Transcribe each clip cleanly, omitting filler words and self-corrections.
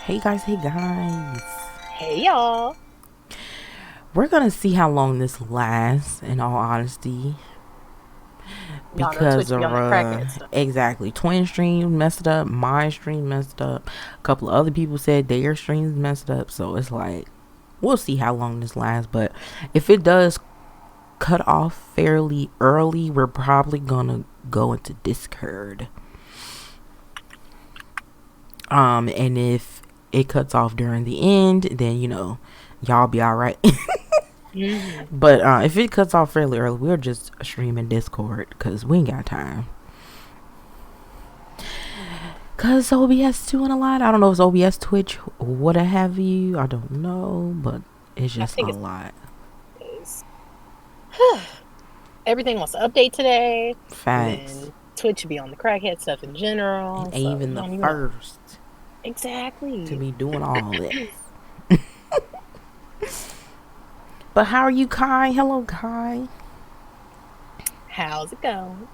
Hey guys, hey guys. Hey y'all. We're gonna see how long this lasts, in all honesty. Y'all know Because Twitch be of, on that crackhead stuff. exactly, twin stream messed up, my stream messed up. A couple of other people said their streams messed up, so it's like, we'll see how long this lasts. But if it does cut off fairly early, we're probably gonna go into Discord. And if it cuts off during the end, then, y'all be alright. Mm-hmm. But if it cuts off fairly early, we're just streaming Discord because we ain't got time. Because OBS doing a lot. I don't know if it's OBS, Twitch, what have you. I don't know, but it's I just a think it's lot. because everything wants to update today, and Facts. then Twitch be on the crackhead stuff in It general, ain't so even you the don't even know. first to Exactly. be doing all this. But how are you, Kai? Hello, Kai. How's it going?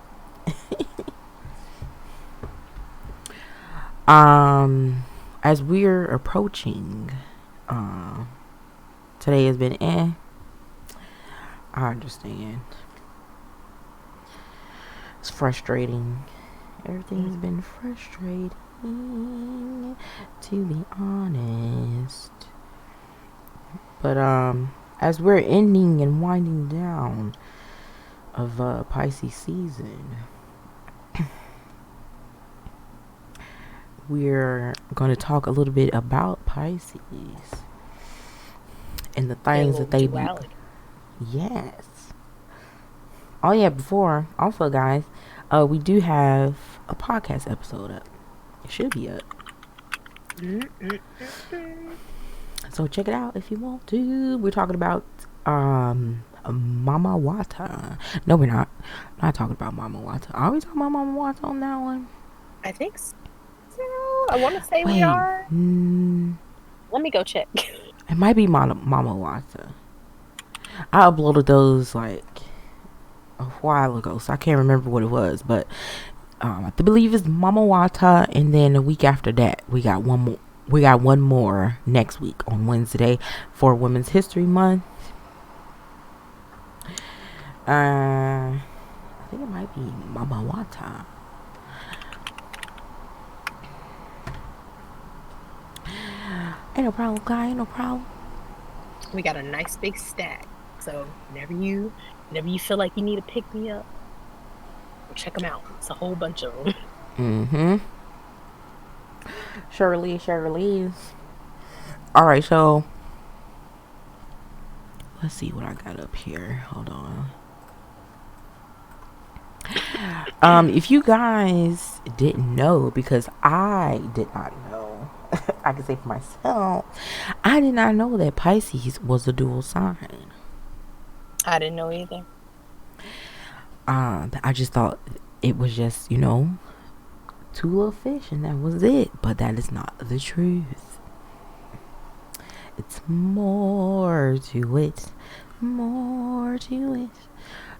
Um, as we're approaching, uh, today has been I understand. It's frustrating. Everything's been frustrating, to be honest. But as we're ending and winding down of Pisces season, we're going to talk a little bit about Pisces and the Their things little that they be. duality. Yes. Oh yeah. Before also, guys, we do have a podcast episode up. It should be up. Mm-mm-mm-mm. So check it out if you want to. We're talking about Mama Wata. No, we're not. Not talking about Mama Wata. Are we talking about Mama Wata on that one? I think so. I want to say we Wait, are. Let me go check. it might be Mama Wata. I uploaded those like a while ago, so I can't remember what it was. But I believe it's Mama Wata, and then a week after that, we got one more. We got one more next week on Wednesday for Women's History Month. I think it might be Mama Wata. Ain't no problem, guy. Ain't no problem. We got a nice big stack. So whenever you feel like you need to pick me up, check them out. It's a whole bunch of them. Mm-hmm. Shirley's. All right, so let's see what I got up here. Hold on. If you guys didn't know, because I did not know, I can say for myself, I did not know that Pisces was a dual sign. I didn't know either. I just thought it was just, two little fish and that was it. But that is not the truth. It's more to it. More to it.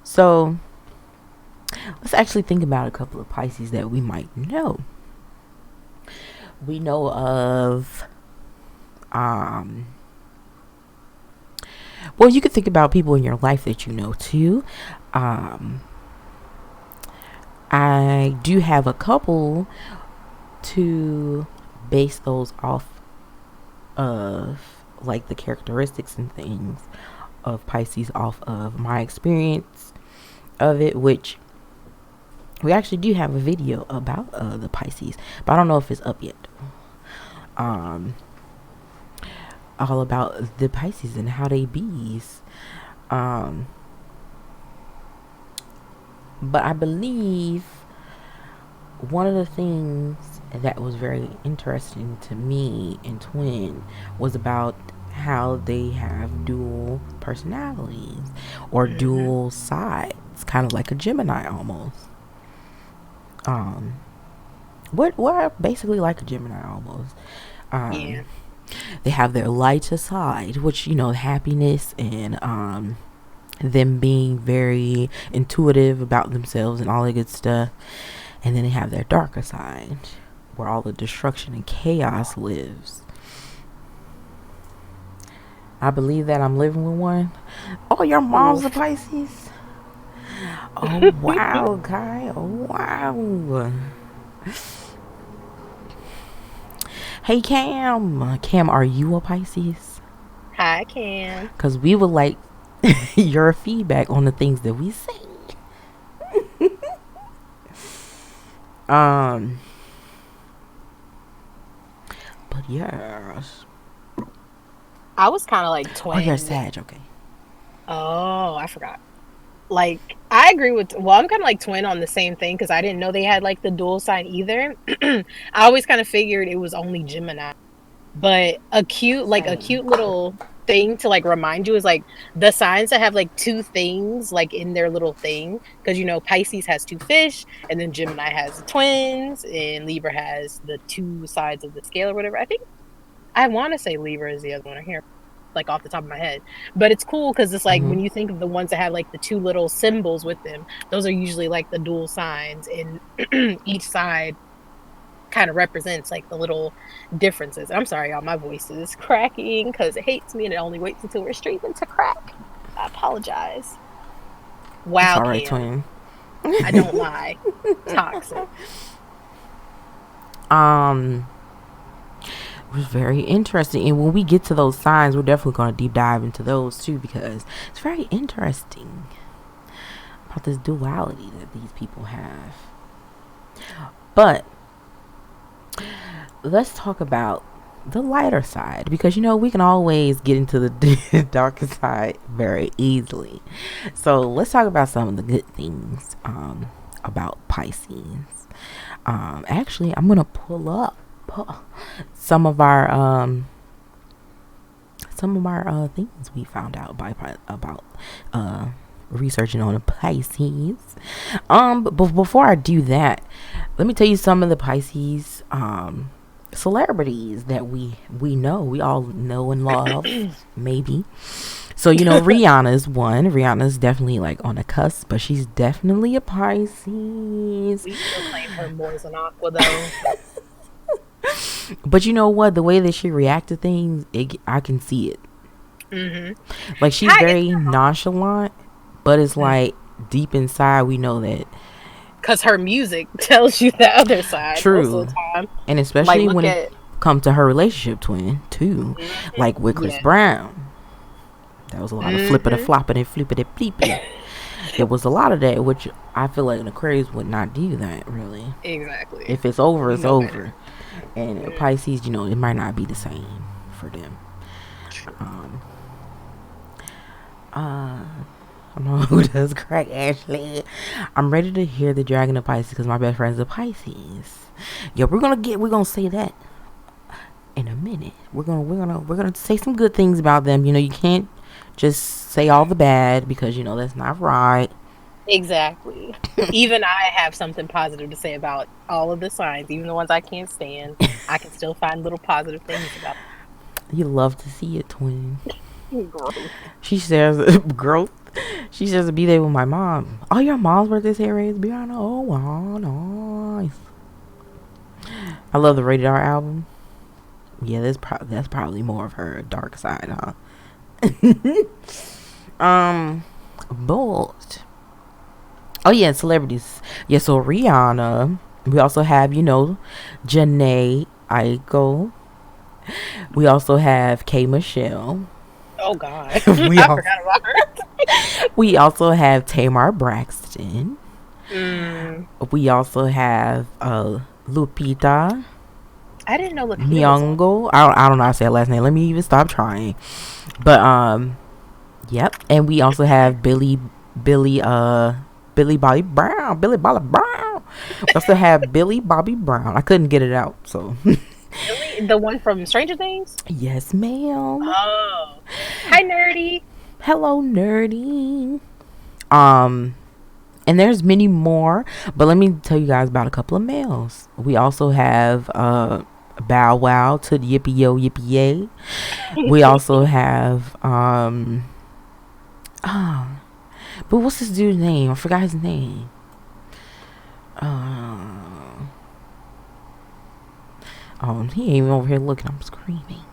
So let's actually think about a couple of Pisces that we might know. We know of well, you could think about people in your life that you know too. I do have a couple to base those off of, like the characteristics and things of Pisces off of my experience of it, which we actually do have a video about the Pisces, but I don't know if it's up yet. All about the Pisces and how they bees. But I believe one of the things that was very interesting to me in Twin was about how they have dual personalities or Mm-hmm. dual sides, kind of like a Gemini almost. Um, what basically like a Gemini almost. Yeah. Um, they have their lighter side, which happiness and them being very intuitive about themselves and all that good stuff. And then they have their darker side, where all the destruction and chaos lives. I believe that I'm living with one. Oh, your mom's a Oof. Pisces? Oh, wow, Kai. Oh, wow. Hey, Cam. Cam, are you a Pisces? Hi, Cam. Because we would like your feedback on the things that we say. Um, but yes. I was kind of like Oh, you're twin. Sag. Okay. Oh, I forgot. Like, I agree with, well, I'm kind of like twin on the same thing because I didn't know they had like the dual sign either. I always kind of figured it was only Gemini. But a Same. cute little thing to like remind you is like the signs that have like two things like in their little thing. Because you know, Pisces has two fish, and then Gemini has the twins, and Libra has the two sides of the scale or whatever. I think I want to say Libra is the other one. I hear like off the top of my head, but it's cool because it's like Mm-hmm. when you think of the ones that have like the two little symbols with them, those are usually like the dual signs, and each side kind of represents like the little differences. I'm sorry, y'all, my voice is cracking because it hates me and it only waits until we're streaming to crack. I apologize. It's Wow, all right, Cam. twin. I don't lie. Toxic. Um, it was very interesting. And when we get to those signs, we're definitely going to deep dive into those too because it's very interesting about this duality that these people have. But let's talk about the lighter side because you know we can always get into the darker side very easily. So let's talk about some of the good things about Pisces. Actually, I'm gonna pull up some of our things we found out about researching on the Pisces. But before I do that, let me tell you some of the Pisces celebrities that we all know and love, maybe. So you know, Rihanna's one. Rihanna's definitely like on the cusp, but she's definitely a Pisces. We still claim her more as an aqua though. But you know what? The way that she reacts to things, I can see it. Mm-hmm. Like she's very nonchalant, but it's like deep inside we know that. Because her music tells you the other side most True. of the time. And Like, especially look when it at. comes to her relationship twin too, like with Chris Yeah. Brown. That was a lot of flipping and flopping and flipping and bleeping. There was a lot of that, which I feel like an Aquarius would not do that really. Exactly. If it's over, it's over. Better. And Pisces, you know, it might not be the same for them. I don't know who does crack, Ashley. I'm ready to hear the Dragon of Pisces because my best friend's a Pisces. Yeah, we're gonna say that in a minute. We're gonna say some good things about them. You know, you can't just say all the bad because you know that's not right. Exactly. Even I have something positive to say about all of the signs, even the ones I can't stand. I can still find little positive things about You love to see it, twin. growth. She says growth. She says to be there with my mom. Oh, your mom's birthday Sarah is Brianna. Oh wow, nice. I love the Rated R album. Yeah, that's probably more of her dark side, huh? But oh yeah, celebrities. Yeah, so Rihanna. We also have, you know, Janae Aiko. We also have K Michelle. Oh God. we I also, forgot about her. we also have Tamar Braxton. Mm. We also have Lupita I didn't know Lupita was on. Nyong'o. I don't know how to say her last name. Let me even stop trying. But yep. And we also have Billy Bobby Brown. Billy Bobby Brown. We also have Billy Bobby Brown. I couldn't get it out, so Really? The one from Stranger Things? yes, ma'am. Oh. Hi, nerdy. Hello, nerdy. And there's many more, but let me tell you guys about a couple of males. We also have Bow Wow to the Yippee Yo Yippee Yay. We also have but what's this dude's name? I forgot his name. Oh, he ain't even over here looking. I'm screaming.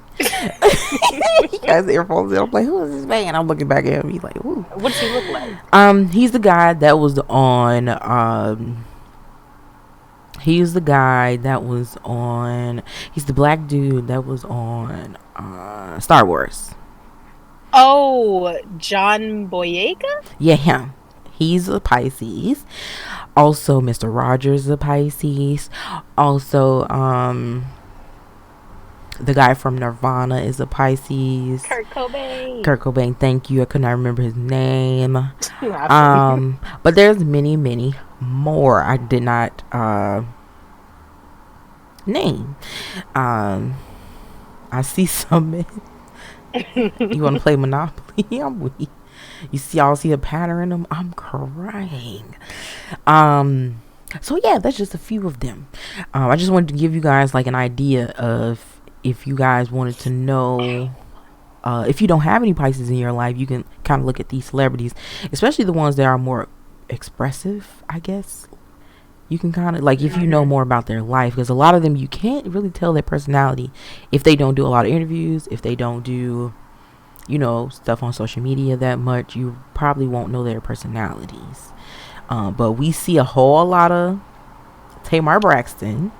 He has earphones in. I'm like, who is this man? I'm looking back at him. He's like, ooh. What does he look like? He's the guy that was on he's the guy that was on he's the black dude that was on Star Wars. Oh, John Boyega? Yeah, him. He's a Pisces. Also, Mr. Rogers is a Pisces. Also, the guy from Nirvana is a Pisces. Kurt Cobain. Kurt Cobain, thank you. I could not remember his name. I But there's many, many more I did not name. I see some. You want to play Monopoly? I'm weak. You see, y'all see a pattern in them. I'm crying. So yeah, that's just a few of them. I just wanted to give you guys like an idea of if you guys wanted to know. If you don't have any Pisces in your life, you can kind of look at these celebrities, especially the ones that are more expressive, I guess. You can kind of like if you know more about their life, because a lot of them you can't really tell their personality if they don't do a lot of interviews, if they don't do, you know, stuff on social media that much. You probably won't know their personalities. But we see a whole lot of Tamar Braxton.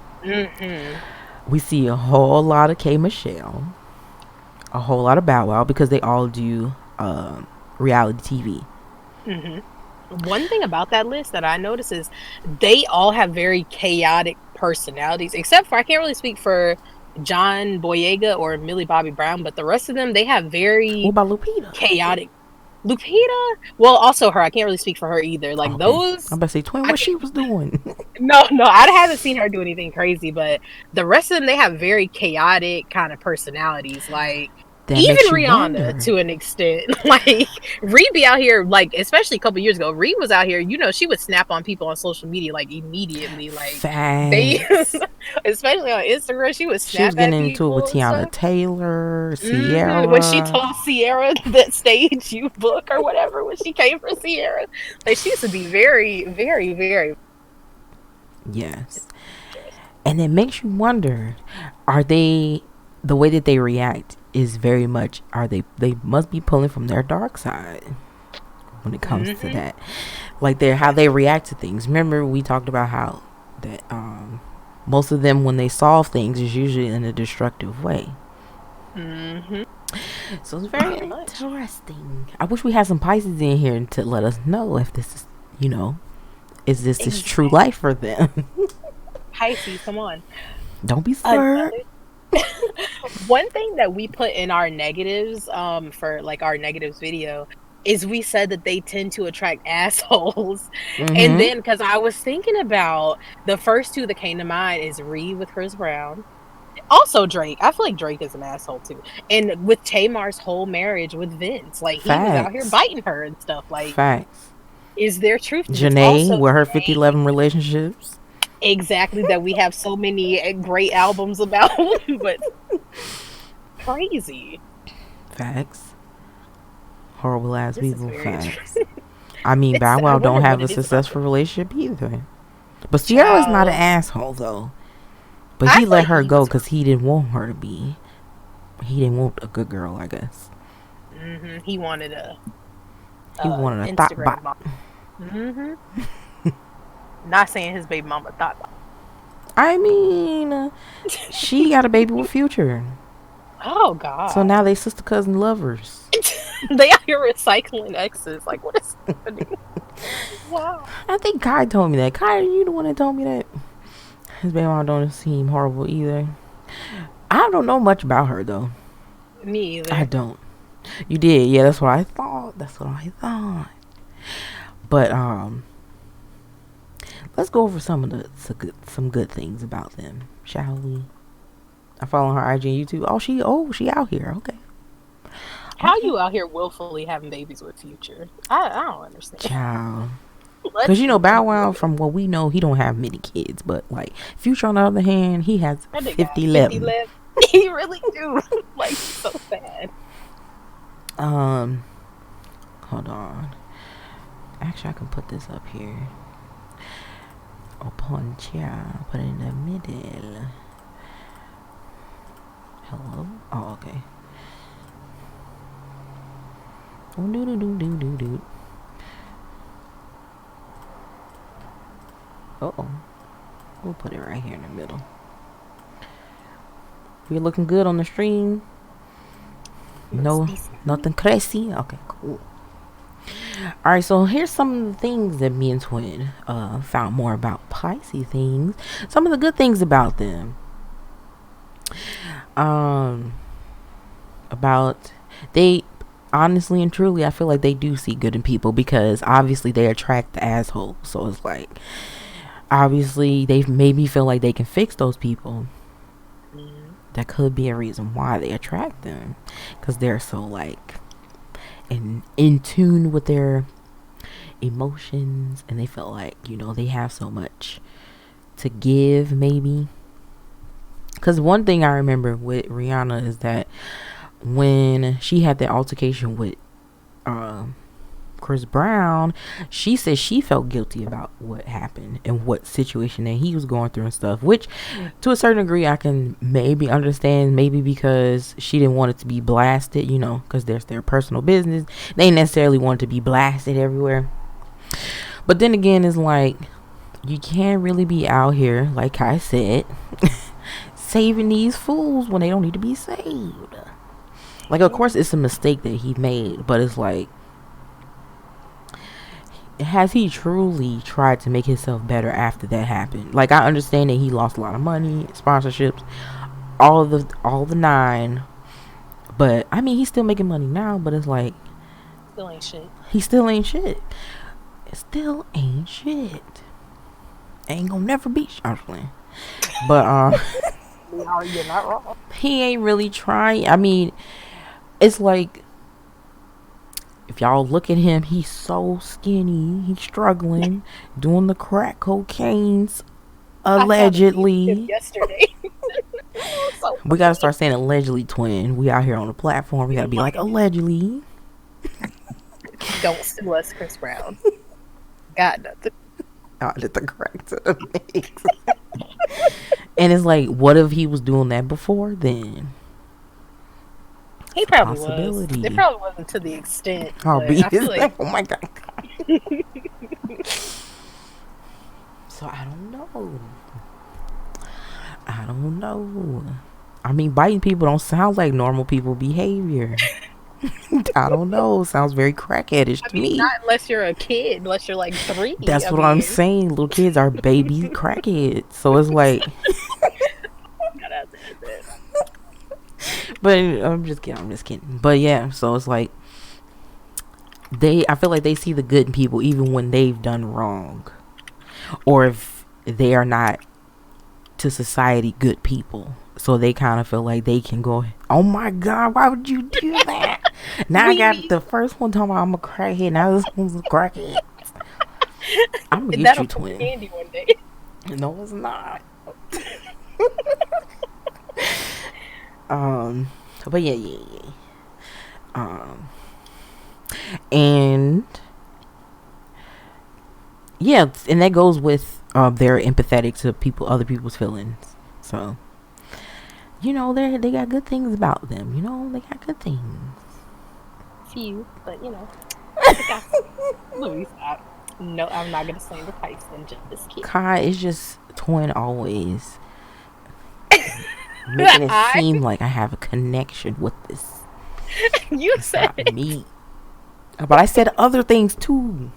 We see a whole lot of K Michelle, a whole lot of Bow Wow, because they all do reality TV. One thing about that list that I notice is they all have very chaotic personalities, except for, I can't really speak for John Boyega or Millie Bobby Brown, but the rest of them, they have very What about Lupita? chaotic. Lupita? Well, also her. I can't really speak for her either. Like, Okay. those... I'm about to say, Twin, what she was doing. No, I haven't seen her do anything crazy, but the rest of them, they have very chaotic kind of personalities. Like, That even makes you Rihanna wonder. to an extent. Like, Ree be out here, like, especially a couple years ago, Ree was out here, you know, she would snap on people on social media, like, immediately. Like, they, especially on Instagram, she would snap She was getting at into it with people and Tiana stuff. Taylor, Sierra. When she told Sierra that stage you book or whatever, when she came for Sierra, like, she used to be very, very, very... Yes. And it makes you wonder, are they, the way that they react is very much, they must be pulling from their dark side when it comes to that. Like how they react to things. Remember we talked about how that most of them, when they solve things, is usually in a destructive way. So it's very interesting. I wish we had some Pisces in here to let us know if this is, you know, is this true life for them. Pisces, come on. Don't be scared. One thing that we put in our negatives for like our negatives video is we said that they tend to attract assholes. And then, because I was thinking about the first two that came to mind is Ree with Chris Brown. Also Drake. I feel like Drake is an asshole too. And with Tamar's whole marriage with Vince, like he was out here biting her and stuff. Like, facts. Is there truth to Janae with her 50-11 relationships? Exactly, that we have so many great albums about. But crazy. Facts. Horrible ass This people. Facts. I mean, Bow Wow don't have a successful relationship either. But Sierra's not an asshole though. But he let her go because he didn't want her to be. He didn't want a good girl, I guess. He wanted a thought bot. Not saying his baby mama thought. I mean, she got a baby with Future. Oh God! So now they sister cousin lovers. They out here recycling exes. Like, what is happening? Wow. I think Kai told me that. Kai, you the one that told me that. His baby mama don't seem horrible either. I don't know much about her though. Me either. I don't. You did, yeah. That's what I thought. But let's go over some good things about them, shall we? I follow her IG and YouTube. She out here. Okay. How you out here willfully having babies with Future? I don't understand. Child. Because you know Bow Wow, from what we know, he don't have many kids. But like Future, on the other hand, he has 50-11. He really do. Like, so sad. Hold on. Actually, I can put this up here. Put it in the middle. Hello? Oh, okay. Oh, do do do do do do. Uh-oh. We'll put it right here in the middle. We're looking good on the stream. No, nothing crazy. Okay, cool. All right, so here's some of the things that me and Twin found more about Pisces things. Some of the good things about them. About they honestly and truly, I feel like they do see good in people because obviously they attract the assholes. So it's like obviously they've made me feel like they can fix those people. That could be a reason why they attract them, because they're so like in tune with their emotions, and they feel like, you know, they have so much to give, maybe. Because one thing I remember with Rihanna is that when she had that altercation with Chris Brown, she said she felt guilty about what happened and what situation that he was going through and stuff, which to a certain degree I can maybe understand, maybe because she didn't want it to be blasted, you know, because there's their personal business. They necessarily want it to be blasted everywhere. But then again, it's like you can't really be out here, like I said, saving these fools when they don't need to be saved. Like, of course it's a mistake that he made, but it's like, has he truly tried to make himself better after that happened? Like, I understand that he lost a lot of money, sponsorships, all the nine, but I mean, he's still making money now. But it's like, still ain't shit. He still ain't shit. It still ain't shit. Ain't gonna never be Charlene. But No, you're not wrong. He ain't really trying. I mean, it's like, if y'all look at him, he's so skinny. He's struggling, doing the crack cocaines, allegedly. Yesterday. So we gotta start saying allegedly, Twin. We out here on the platform. We gotta be like, allegedly. Don't sue us, Chris Brown. Got nothing. Added the crack to the mix. And it's like, what if he was doing that before then? He probably was. It probably wasn't to the extent. Oh, like, oh my god. So I don't know. I mean, biting people don't sound like normal people behavior. I don't know. Sounds very crackheadish to me. Not unless you're a kid. Unless you're like 3. That's what I'm saying. Little kids are baby crackheads. So it's like. But I'm just kidding. But yeah, so it's like I feel like they see the good in people even when they've done wrong, or if they are not to society good people. So they kind of feel like they can go, oh my god, why would you do that? Now I got the first one talking about I'm a crackhead. Now this one's a crackhead. I'm gonna get you, Twin. Candy one day. No, it's not. But yeah. And yeah, and that goes with they're empathetic to other people's feelings. So, you know, they got good things about them. You know, they got good things. Few, but you know. Let me stop. No, I'm not gonna slander Tyson. Just kidding. Kai is just Twin always. Making it seem like I have a connection with this. You said not me. But I said other things too.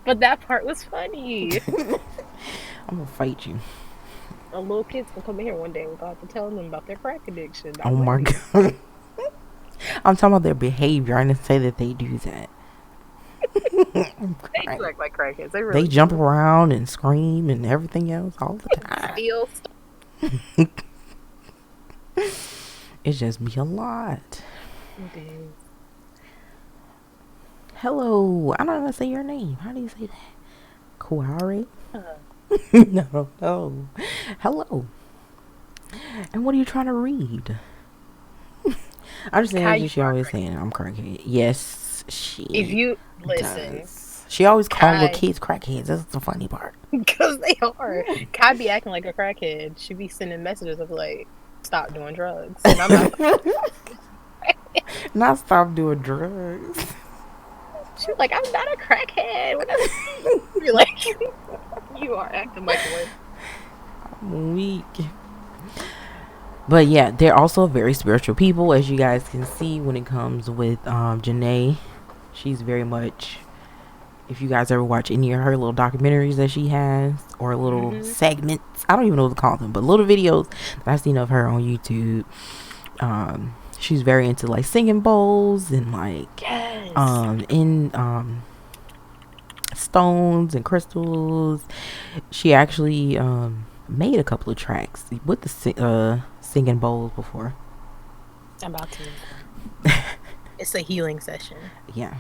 But that part was funny. I'm gonna fight you. A little kids can come in here one day without telling them about their crack addiction. Oh my god. I'm talking about their behavior. I didn't say that they do that. They act like crackheads. They jump around and scream and everything else all the time. It just be a lot. It is. Hello. I don't know how to say your name. How do you say that? Kuare? No. Hello. And what are you trying to read? I understand what she always saying. I'm crackhead. Yes, she. If you listen, does. She always calls little kids crackheads. That's the funny part. Because they are. Kai be acting like a crackhead. She be sending messages of like, stop doing drugs. And I'm like, Not stop doing drugs. She was like, I'm not a crackhead. Whatever. You're like, you are acting like one. I'm weak. But yeah, they're also very spiritual people, as you guys can see when it comes with Janae. She's very much, if you guys ever watch any of her little documentaries that she has, or little segments, I don't even know what to call them, but little videos that I've seen of her on YouTube. She's very into like singing bowls and like in stones and crystals. She actually made a couple of tracks with the singing bowls before. I'm about to. It's a healing session. Yeah.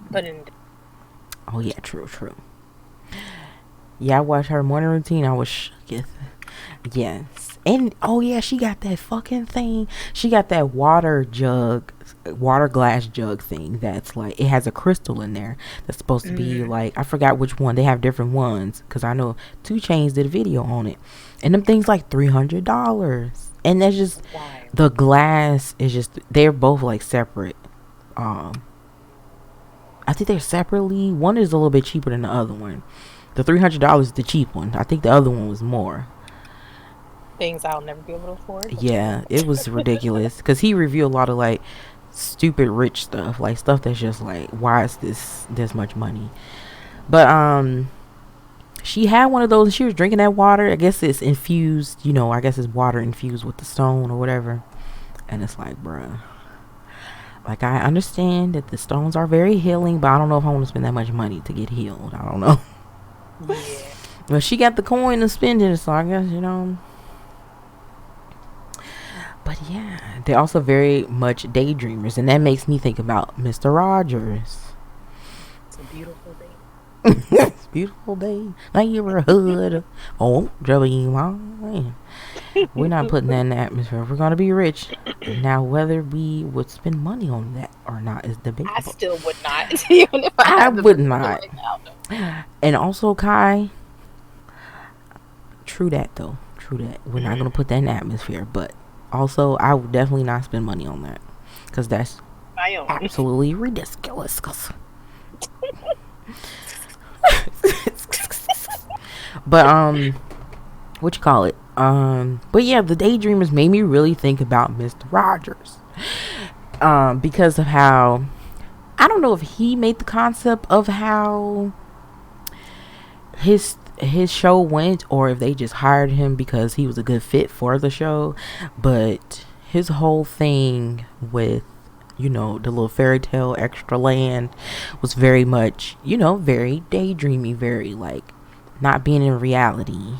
But in. Oh yeah, true. Yeah, I watched her morning routine. I was shook. Yes. And oh yeah, she got that fucking thing. She got that water glass jug thing that's like, it has a crystal in there that's supposed to be like, I forgot which one. They have different ones because I know 2 Chainz did a video on it, and them things like $300. And that's just the glass is just, they're both like separate. I think they're separately. One is a little bit cheaper than the other one. The $300 is the cheap one. I think the other one was more. Things I'll never be able to afford. Yeah, it was ridiculous because he reviewed a lot of like stupid rich stuff, like stuff that's just like, why is this much money? But she had one of those and she was drinking that water. I guess it's infused, I guess it's water infused with the stone or whatever. And it's like, bruh, like, I understand that the stones are very healing, but I don't know if I want to spend that much money to get healed. I don't know. Yeah. But she got the coin to spend it, so I guess, But yeah, they're also very much daydreamers, and that makes me think about Mr. Rogers. It's a beautiful day. It's a beautiful day. Neighborhood. Oh, mine. We're not putting that in the atmosphere. We're gonna be rich. Now, whether we would spend money on that or not is debatable. I still would not. Even if I would not. Right now, no. And also, Kai. True that, though. True that. We're not gonna put that in the atmosphere, but also, I would definitely not spend money on that because that's absolutely ridiculous. But what you call it? But yeah, the daydreamers made me really think about Mr. Rogers. Because of how, I don't know if he made the concept of how his show went, or if they just hired him because he was a good fit for the show. But his whole thing with, the little fairy tale extra land was very much, very daydreamy, very like not being in reality.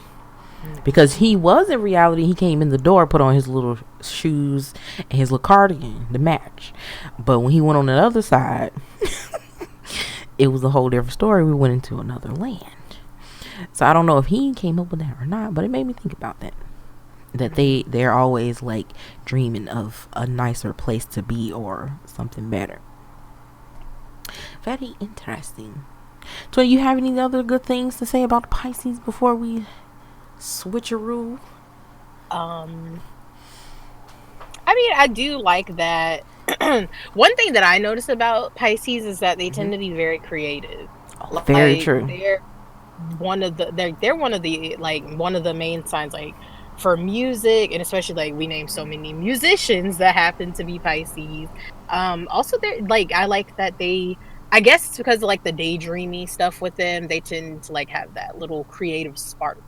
Because he was in reality, he came in the door, put on his little shoes and his little cardigan to match. But when he went on the other side, it was a whole different story. We went into another land. So I don't know if he came up with that or not, but it made me think about that. That they're always like dreaming of a nicer place to be or something better. Very interesting. So you have any other good things to say about the Pisces before we switcheroo? I mean, I do like that. One thing that I notice about Pisces is that they tend to be very creative. Oh, very true. They're one of the main signs, like for music, and especially like we name so many musicians that happen to be Pisces. Also, they're like, I like that I guess it's because of like the daydreamy stuff with them, they tend to like have that little creative spark.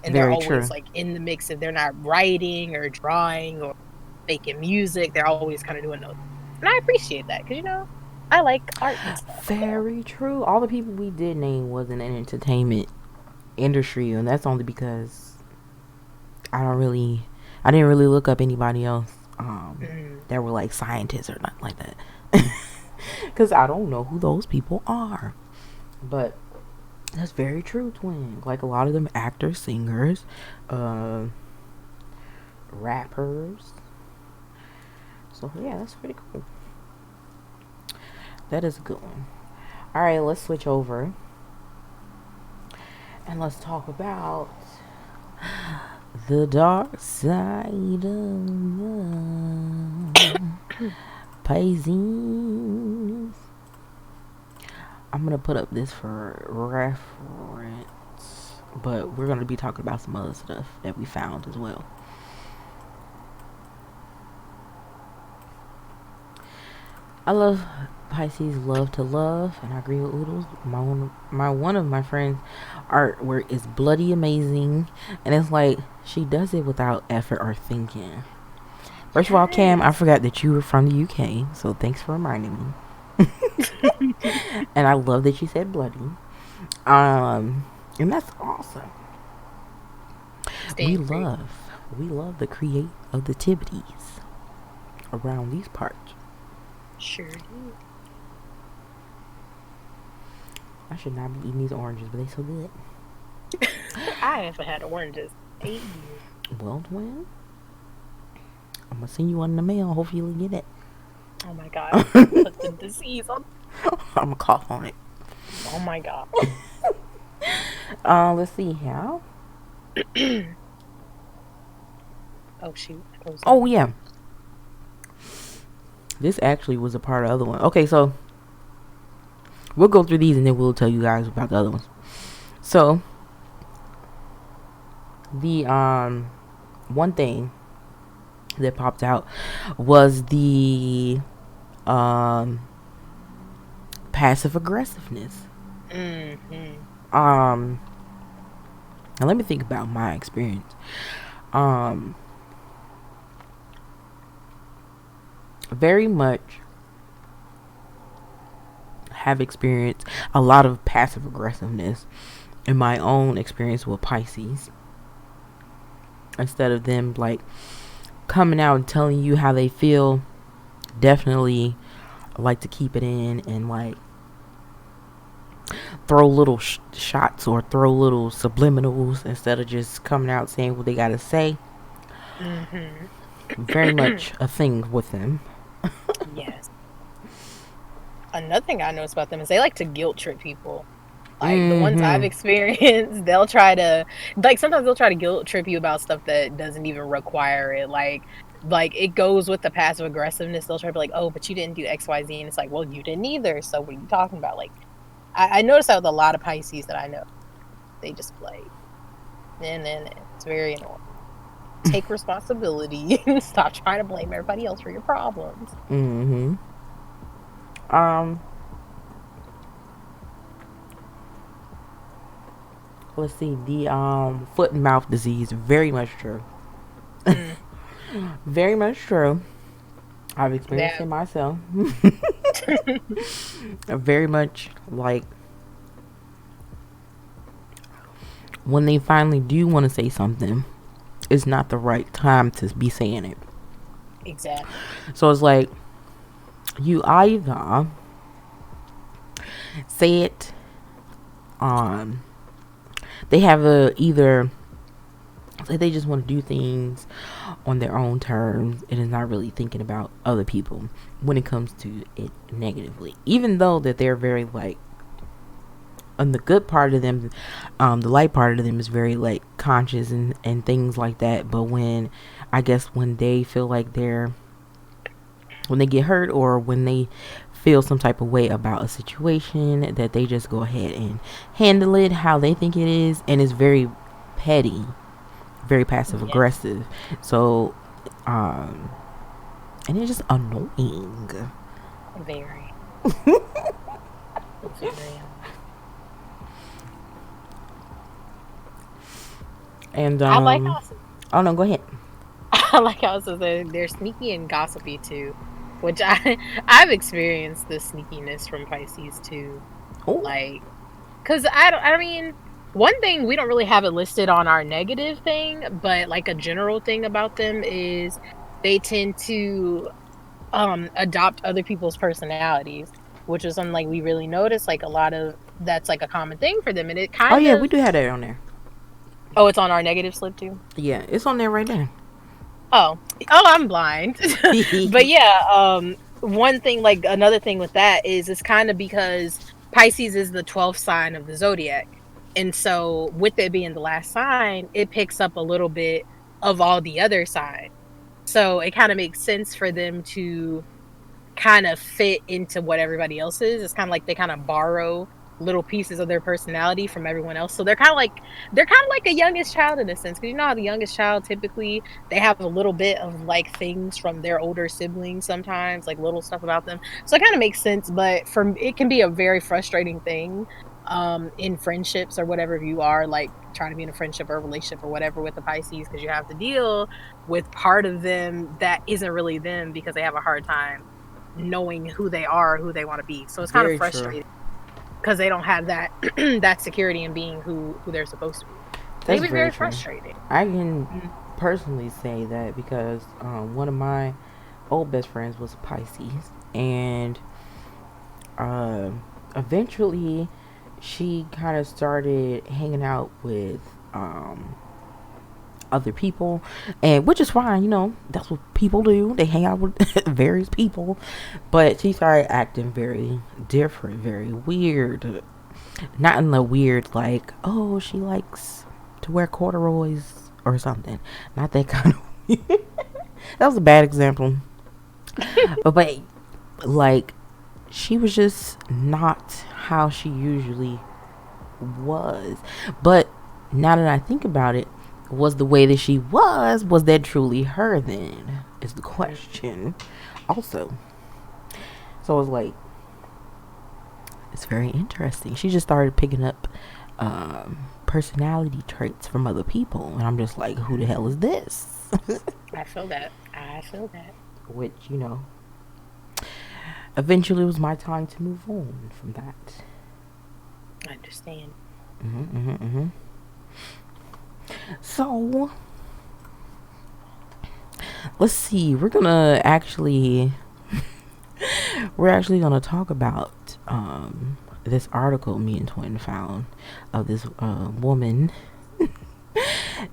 And very they're always true. like in the mix. If they're not writing or drawing or making music, they're always kind of doing those. And I appreciate that because, I like art and stuff. Very true. All the people we did name was in an entertainment industry, and that's only because I didn't really look up anybody else that were like scientists or nothing like that. Because I don't know who those people are. But that's very true, twin. Like a lot of them actors, singers, rappers. So yeah, that's pretty cool. That is a good one. Alright, let's switch over. And let's talk about the dark side of love. Pisces. I'm gonna put up this for reference, but we're gonna be talking about some other stuff that we found as well. I love Pisces love to love, and I agree with Oodles. One of my friends' artwork is bloody amazing, and it's like she does it without effort or thinking. First of all, Cam, I forgot that you were from the UK, so thanks for reminding me. And I love that you said bloody. And that's awesome. We Staying free. love, we love the creativities around these parts. Sure do. I should not be eating these oranges, but they so good. I haven't had oranges 8 years. Well, twin, I'm gonna send you one in the mail. Hopefully, you'll get it. Oh my god. Put the disease on. I'm gonna cough on it. Oh my god. Let's see how. Oh shoot. Oh yeah, this actually was a part of the other one. Okay, so we'll go through these and then we'll tell you guys about the other ones. So the one thing that popped out was the passive aggressiveness. Now let me think about my experience. Very much have experienced a lot of passive aggressiveness in my own experience with Pisces. Instead of them like coming out and telling you how they feel, definitely like to keep it in and like throw little shots or throw little subliminals instead of just coming out saying what they gotta say. Very much a thing with them. Yes. Another thing I noticed about them is they like to guilt trip people. Like the ones I've experienced, they'll try to sometimes they'll try to guilt trip you about stuff that doesn't even require it. Like it goes with the passive aggressiveness. They'll try to be like, oh, but you didn't do XYZ, and it's like, well, you didn't either. So what are you talking about? Like I noticed that with a lot of Pisces that I know. They just play. And it's very annoying. Take responsibility and stop trying to blame everybody else for your problems. Let's see, the foot and mouth disease, very much true. Very much true. I've experienced it myself. Very much like when they finally do want to say something, it's not the right time to be saying it. Exactly. So it's like you either say it they have either like they just want to do things on their own terms and is not really thinking about other people when it comes to it negatively, even though that they're very like on the good part of them, the light part of them is very like conscious and things like that. But when I guess when they feel like when they get hurt or when they feel some type of way about a situation, that they just go ahead and handle it how they think it is, and it's very petty, very passive aggressive. So and it's just annoying. Very. And I like how oh no, go ahead. I like how they're sneaky and gossipy too, which I've experienced the sneakiness from Pisces too. Ooh. Like, cause I mean, one thing we don't really have it listed on our negative thing, but like a general thing about them is they tend to adopt other people's personalities, which is something like we really notice. Like a lot of that's like a common thing for them, and it kind of. Oh yeah, we do have that on there. Oh, it's on our negative slip too? Yeah, it's on there right now. Oh, I'm blind. But yeah, one thing, like another thing with that is it's kind of because Pisces is the 12th sign of the zodiac. And so with it being the last sign, it picks up a little bit of all the other signs. So it kind of makes sense for them to kind of fit into what everybody else is. It's kind of like they kind of borrow little pieces of their personality from everyone else. So they're kind of like a youngest child in a sense, because you know how the youngest child typically they have a little bit of like things from their older siblings sometimes, like little stuff about them. So it kind of makes sense, but for it can be a very frustrating thing in friendships or whatever, if you are like trying to be in a friendship or a relationship or whatever with the Pisces, because you have to deal with part of them that isn't really them because they have a hard time knowing who they are, who they want to be. So it's kind of Very true. frustrating because they don't have that that security in being who they're supposed to be. So it That's can be very very true. frustrating. I can Mm. personally say that because one of my old best friends was Pisces, and uh, eventually she kind of started hanging out with um, other people, and which is fine, you know, that's what people do. They hang out with various people, but she started acting very different, very weird. Not in the weird like, oh, she likes to wear corduroys or something. Not that kind of. That was a bad example, but like she was just not how she usually was. But now that I think about it, was the way that she was that truly her then? Is the question. Also. So it's like, it's very interesting. She just started picking up personality traits from other people. And I'm just like, who the hell is this? I feel that. I feel that. Which, you know, eventually it was my time to move on from that. I understand. So, let's see. We're actually gonna talk about this article me and Twin found of this woman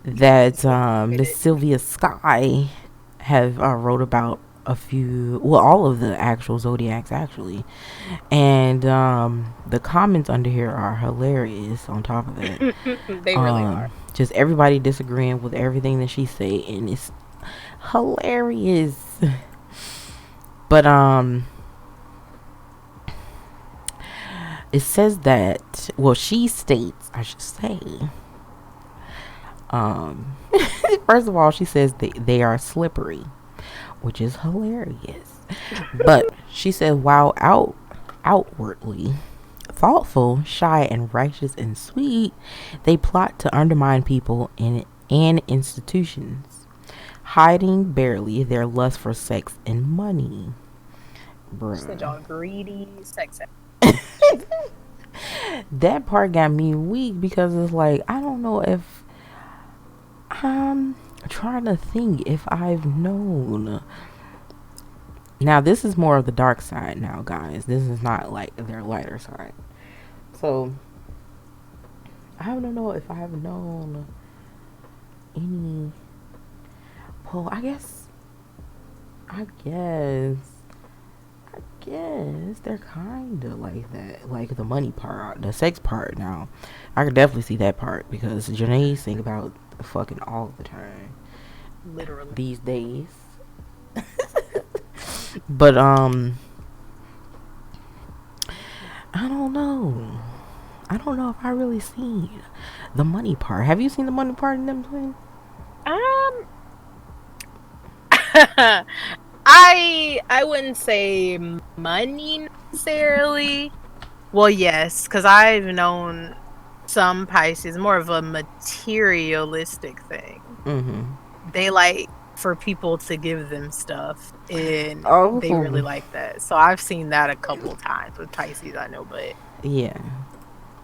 that So Miss excited. Sylvia Sky have wrote about a few, well, all of the actual zodiacs actually, and the comments under here are hilarious. On top of it, They really are. just everybody disagreeing with everything that she say, and it's hilarious. But it says that, well, she states, I should say, um, first of all, she says they are slippery, which is hilarious. But she said, while outwardly thoughtful, shy, and righteous and sweet, they plot to undermine people and institutions, hiding barely their lust for sex and money. She said Bruh. y'all greedy sex. That part got me weak because it's like, I don't know if I'm trying to think if I've known. Now, this is more of the dark side now, guys. This is not like their lighter side. So, I don't know if I've known any. Well, I guess, they're kind of like that. Like the money part, the sex part now. I could definitely see that part because Janae's think about fucking all the time Literally. these days. But I don't know. I don't know if I really seen the money part. Have you seen the money part in them twins? Um, I wouldn't say money necessarily. Well, yes, because I've known some Pisces more of a materialistic thing. Mm-hmm. They like for people to give them stuff, and they really Oh, like that. So I've seen that a couple times with Pisces, I know, but yeah.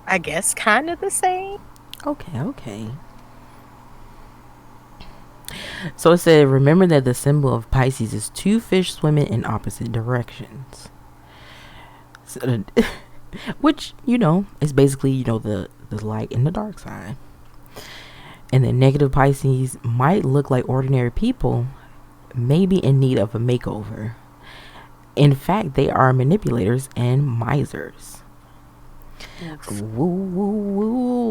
I guess kind of the same. Okay, okay. So it said, remember that the symbol of Pisces is two fish swimming in opposite directions. So, which, you know, is basically, you know, the light and the dark side. And the negative Pisces might look like ordinary people, maybe in need of a makeover. In fact, they are manipulators and misers. Oof. Woo, woo,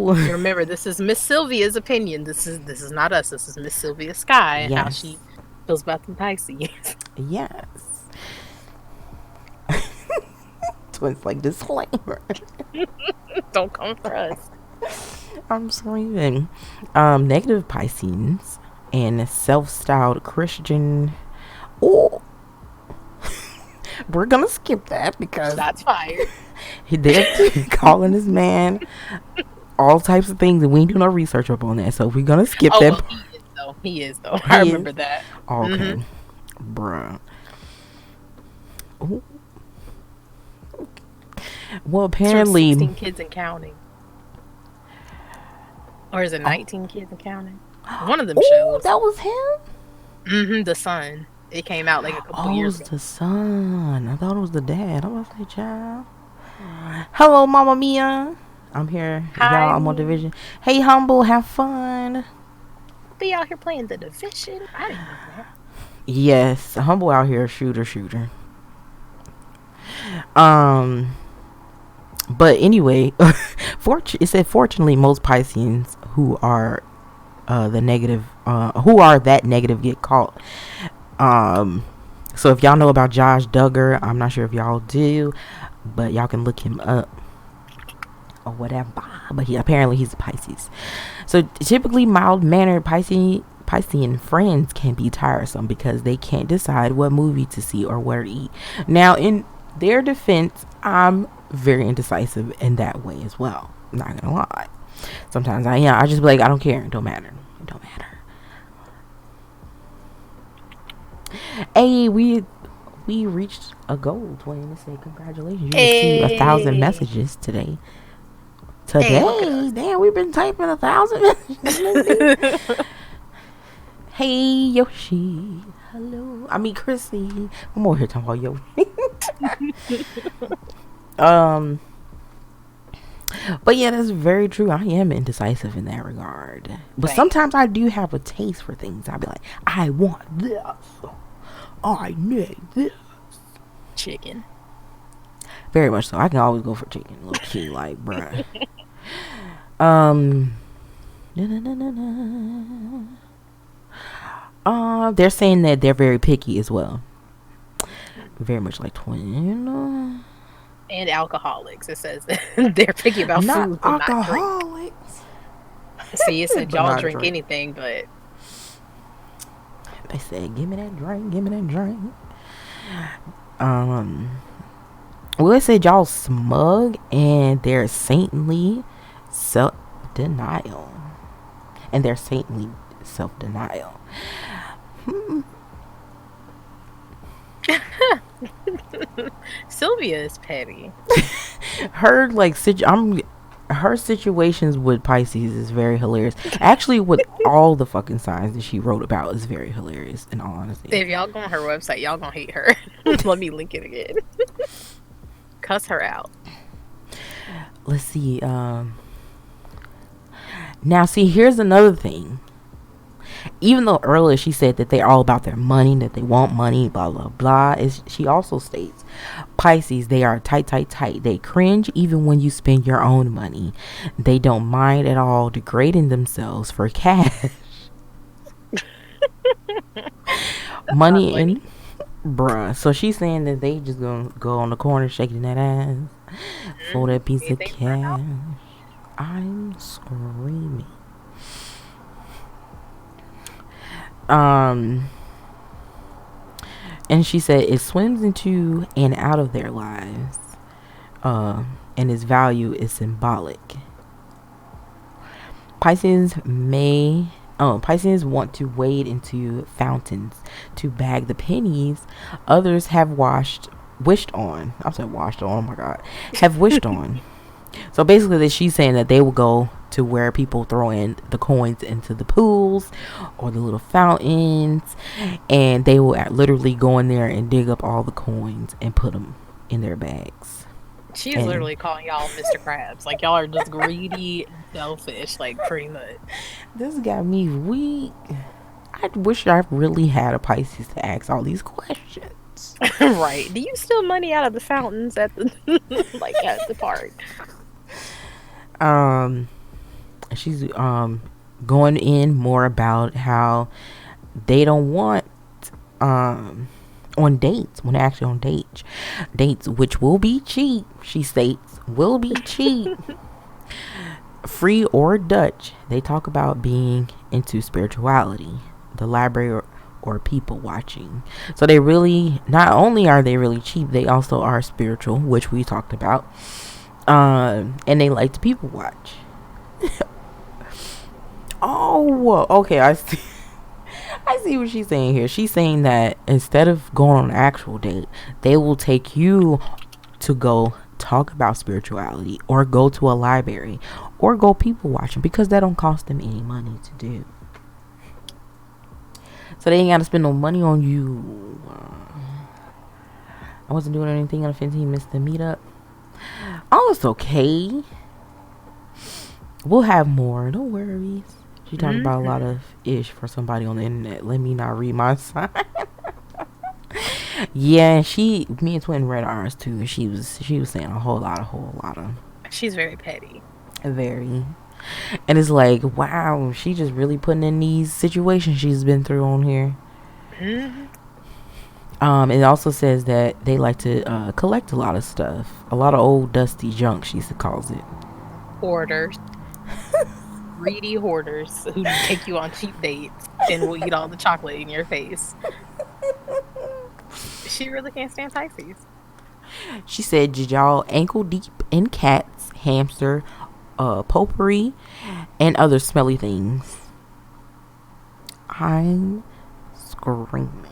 woo. Remember, this is Miss Sylvia's opinion. This is not us. This is Miss Sylvia Sky and how Yes. she feels about the Pisces. Yes. Twins like disclaimer. Don't come for us. I'm screaming. Negative Pisces and self-styled Christian. Oh, we're gonna skip that because Shots fired. they're calling this man all types of things, and we ain't do no research up on that. So we're gonna skip Oh, that. well, he is though. He is though. I He is remember that. okay, bruh. Ooh. Well, apparently, 16 kids and counting. Or is it 19 kids and counting? One of them shows. That was him. The Sun. It came out like a couple Oh, it years was ago. the son. I thought it was the dad. I was like, child. Hello, Mama Mia. I'm here. Hi. Y'all, I'm on Division. Hey, Humble, have fun. Be out here playing the Division. I didn't know that. Yes, Humble out here, shooter. But anyway, it said fortunately most Pisceans who are the negative, who are that negative get caught. So if y'all know about Josh Duggar, I'm not sure if y'all do, but y'all can look him up or whatever. But apparently he's a Pisces. So typically mild-mannered Piscean friends can be tiresome because they can't decide what movie to see or where to eat. Now, in their defense, I'm very indecisive in that way as well. I'm not gonna lie. Sometimes I am. I just be like, I don't care. It don't matter. Hey, we reached a goal, Dwayne. Let's say congratulations. You received 1,000 messages today. Hey, damn, we've been typing 1,000 messages. Hey, Yoshi. Hello. I mean, Chrissy. I'm over here talking about Yoshi. But yeah, that's very true. I am indecisive in that regard. But sometimes I do have a taste for things. I'll be like, I want this. I need this. Chicken. Very much so. I can always go for chicken. Low key, like, bruh. They're saying that they're very picky as well. Very much like twin. And alcoholics. It says they're picky about food, but not drink. See, it said y'all drink anything, but they said, "Give me that drink, give me that drink." Well, it said y'all smug and they're saintly self-denial, Sylvia is petty. Her her situations with Pisces is very hilarious. Actually, with all the fucking signs that she wrote about is very hilarious, in all honesty. If y'all go on her website, y'all gonna hate her. Let me link it again. Cuss her out. Let's see. Now, see, here's another thing. Even though earlier she said that they're all about their money, that they want money, blah, blah, blah, she also states, Pisces, they are tight. They cringe even when you spend your own money. They don't mind at all degrading themselves for cash. Money and bruh. So she's saying that they just gonna go on the corner shaking that ass for that piece of cash. I'm screaming. And she said it swims into and out of their lives, and its value is symbolic. Pisces want to wade into fountains to bag the pennies others have wished on. Oh my god, have wished on. So basically, she's saying that they will go to where people throw in the coins into the pools or the little fountains, and they will literally go in there and dig up all the coins and put them in their bags. She is literally calling y'all Mr. Krabs. Like, y'all are just greedy and selfish, like, pretty much. This got me weak. I wish I really had a Pisces to ask all these questions. Right. Do you steal money out of the fountains at the at the park? She's going in more about how they don't want on dates, when they're actually on dates, which will be cheap, she states, will be cheap, free or Dutch. They talk about being into spirituality, the library, or people watching. So they really, not only are they really cheap, they also are spiritual, which we talked about. And they like to people watch. Oh, okay, I see. I see what she's saying here. She's saying that instead of going on an actual date, they will take you to go talk about spirituality, or go to a library, or go people watching, because that don't cost them any money to do. So they ain't got to spend no money on you. I wasn't doing anything on 15 minutes to meet up. Oh, it's okay. We'll have more. No worries. She talked about a lot of ish for somebody on the internet. Let me not read my sign. Yeah, me and Twin read ours too. She was saying a whole lot of. She's very petty. Very. And it's like, wow, she just really putting in these situations she's been through on here. It also says that they like to collect a lot of stuff. A lot of old dusty junk, she calls it. Hoarders. Greedy hoarders who take you on cheap dates and will eat all the chocolate in your face. She really can't stand Pisces. She said, did y'all ankle deep in cats, hamster, potpourri, and other smelly things? I'm screaming.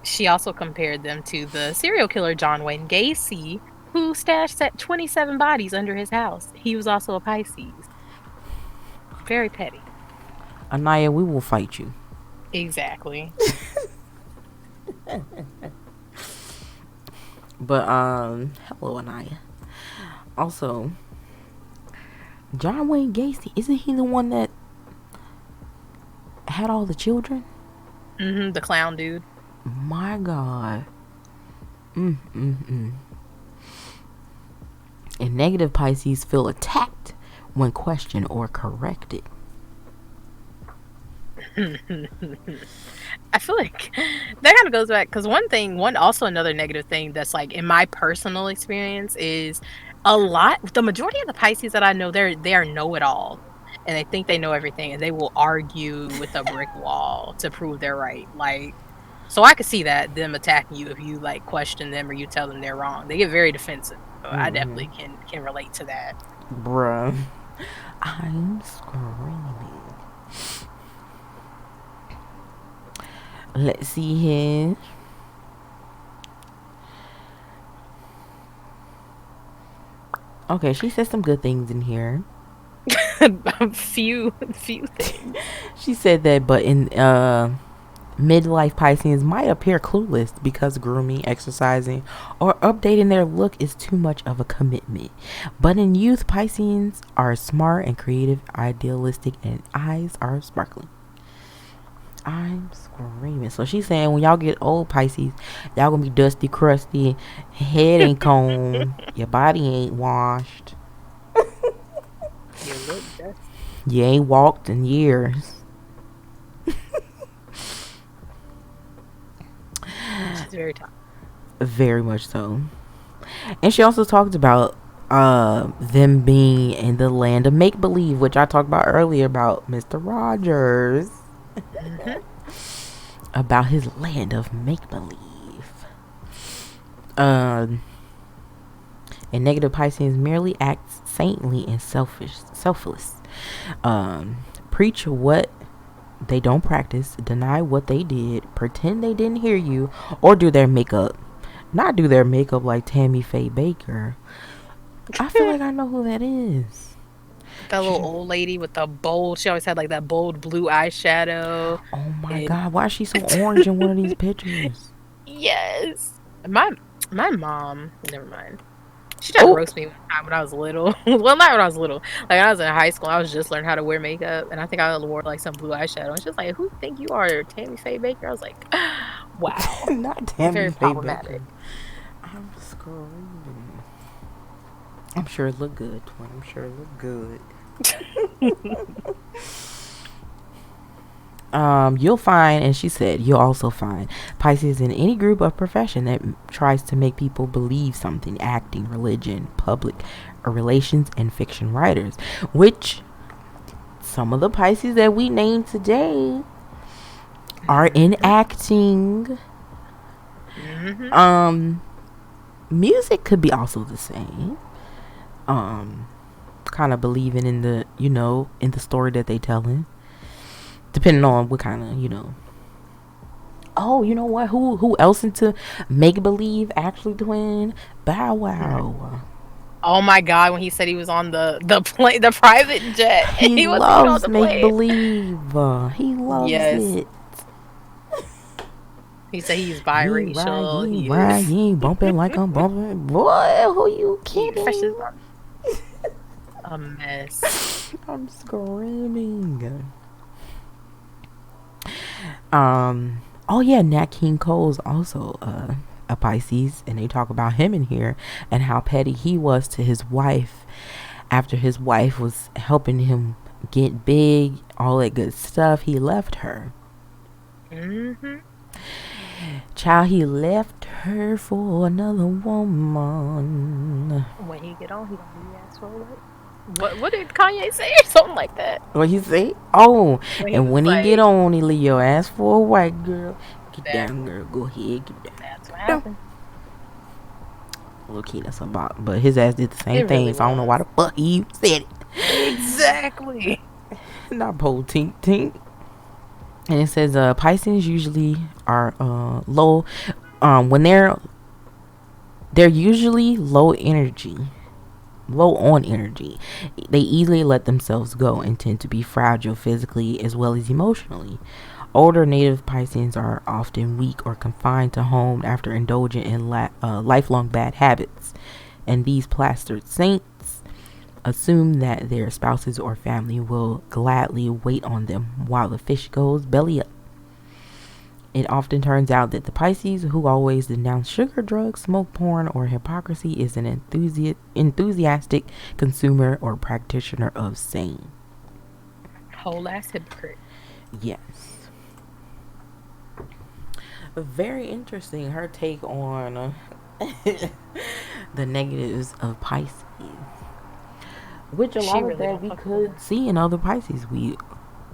She also compared them to the serial killer John Wayne Gacy, who stashed 27 bodies under his house. He was also a Pisces. Very petty. Anaya, we will fight you. Exactly. But hello Anaya. Also, John Wayne Gacy, isn't he the one that had all the children? The clown dude. My God. And negative Pisces feel attacked when questioned or corrected. I feel like that kind of goes back, because another negative thing that's like in my personal experience is the majority of the Pisces that I know, they are know-it-all, and they think they know everything, and they will argue with a brick wall to prove they're right. Like, so I could see them attacking you if you like question them or you tell them they're wrong. They get very defensive. So I definitely can relate to that. Bruh. I'm screaming. Let's see here. Okay, she said some good things in here. A few things. She said that, but in midlife Pisces might appear clueless because grooming, exercising, or updating their look is too much of a commitment. But in youth, Pisces are smart and creative, idealistic, and eyes are sparkling. I'm screaming. So she's saying when y'all get old, Pisces, y'all gonna be dusty, crusty, head ain't combed, your body ain't washed, You look dusty. you ain't walked in years. She's very tough. Very much so. And she also talked about them being in the land of make-believe, which I talked about earlier about Mr. Rogers. About his land of make-believe. And negative Pisces merely acts saintly and selfless. Preach what they don't practice, deny what they did, pretend they didn't hear you, or do their makeup. Not do their makeup like Tammy Faye Baker. I feel like I know who that is. That little old lady with the bold, she always had like that bold blue eyeshadow. Oh my God, why is she so orange in one of these pictures? Yes. My mom, never mind. She tried to roast me one time when I was little. Well, not when I was little. Like, when I was in high school, I was just learning how to wear makeup. And I think I wore, like, some blue eyeshadow. And she was like, who do you think you are, Tammy Faye Baker? I was like, wow. Not Tammy Very Faye problematic. Baker. I'm screaming. I'm sure it looked good, twin. I'm sure it looked good. You'll find, and she said, you'll also find Pisces in any group or profession that tries to make people believe something: acting, religion, public relations, and fiction writers. Which some of the Pisces that we named today are in acting. Music could be also the same. Kind of believing in the, in the story that they telling, depending on what kind of. Oh, you know what? Who else into make believe? Actually, twin Bow Wow. Oh my god, when he said he was on the plane, the private jet, and He he wasn't even on loves the make plane. believe. He loves Yes. it. He said he's You ain't ride, you biracial. ain't He ride, is. you ain't bumping like I'm bumping. Boy, who you He kidding? fetches a mess. I'm screaming. Oh yeah, Nat King Cole's also a Pisces, and they talk about him in here and how petty he was to his wife after his wife was helping him get big, all that good stuff. He left her. Child, he left her for another woman. When he get on, he gonna ask for what did Kanye say or something like that? What he say? Oh, When he and was when he get like, on, he leave your ass for a white girl. Get down, exactly. girl. Go ahead, get down. That's what Down. happened. Low key, that's a bot. But his ass did the same It thing, really so I don't know why was. the fuck he said it. Exactly. Not pole tink tink. And it says Pisces usually are low when they're usually low on energy. They easily let themselves go and tend to be fragile physically as well as emotionally. Older native Pisceans are often weak or confined to home after indulging in lifelong bad habits, and these plastered saints assume that their spouses or family will gladly wait on them while the fish goes belly up. It often turns out that the Pisces who always denounce sugar, drugs, smoke porn, or hypocrisy is an enthusiastic consumer or practitioner of sane. Whole ass hypocrite. Yes. Very interesting, her take on the negatives of Pisces. Which a She lot of really that don't we fuck with could her. see in other Pisces we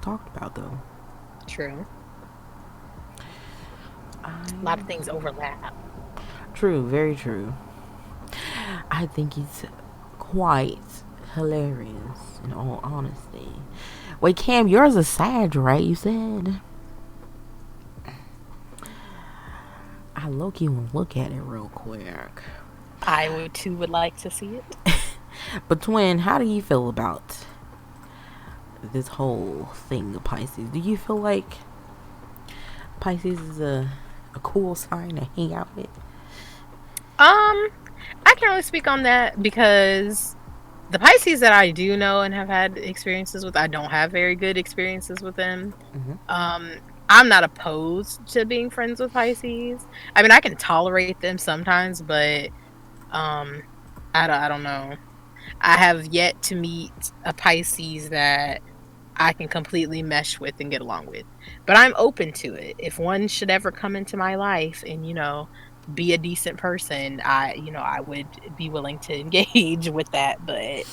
talked about, though. True. A lot of things overlap. True, very true. I think it's quite hilarious, in all honesty. Wait, Cam, yours is Sag, right? You said. I low-key want to look at it real quick. I would too would like to see it. But twin, how do you feel about this whole thing of Pisces? Do you feel like Pisces is a cool sign to hang out with? I can't really speak on that because the Pisces that I do know and have had experiences with, I don't have very good experiences with them. I'm not opposed to being friends with Pisces. I mean, I can tolerate them sometimes, but I don't know. I have yet to meet a Pisces that I can completely mesh with and get along with. But I'm open to it. If one should ever come into my life and, be a decent person, I would be willing to engage with that. But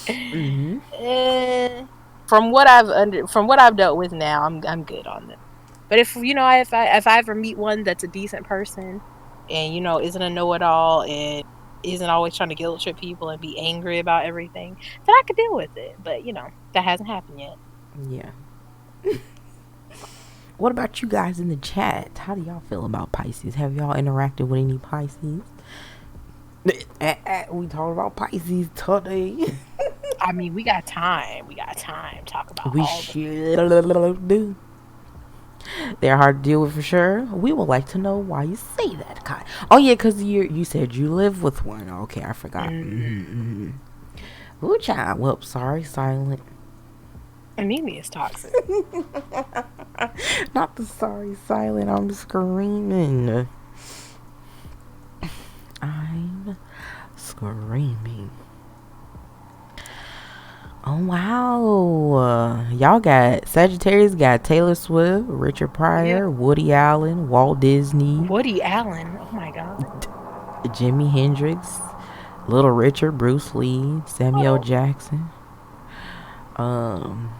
from what I've dealt with now, I'm good on them. But if I ever meet one that's a decent person and isn't a know-it-all and isn't always trying to guilt trip people and be angry about everything, then I could deal with it. But that hasn't happened yet. Yeah. What about you guys in the chat? How do y'all feel about Pisces? Have y'all interacted with any Pisces? We talked about Pisces today. I mean, we got time. We got time to talk about We all the should do. They're hard to deal with for sure. We would like to know why you say that, Kai. Oh yeah, because you said you live with one. Okay, I forgot. Ooh, child. Well, sorry, silent. Anemia is toxic. Not the sorry, silent. I'm screaming. I'm screaming. Oh wow. Y'all got Sagittarius, got Taylor Swift, Richard Yeah. Pryor, Woody Allen, Walt Disney, Woody Allen. Oh my God. Jimi Hendrix, Little Richard, Bruce Lee, Samuel Oh. Jackson, um,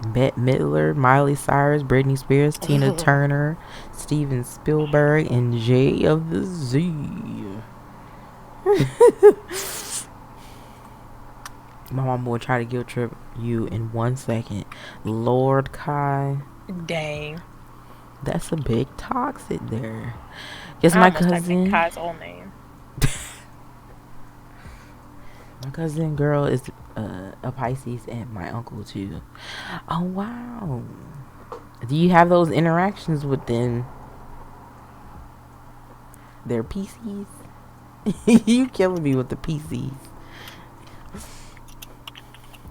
Bette Midler, Miley Cyrus, Britney Spears, Tina Turner, Steven Spielberg, and Jay of the Z. My mom will try to guilt trip you in 1 second. Lord Kai. Dang. That's a big toxic there. Guess I my almost typed in cousin. Kai's whole name. My cousin girl is a Pisces and my uncle too. Oh wow. Do you have those interactions with them? Their PCs? You killing me with the PCs.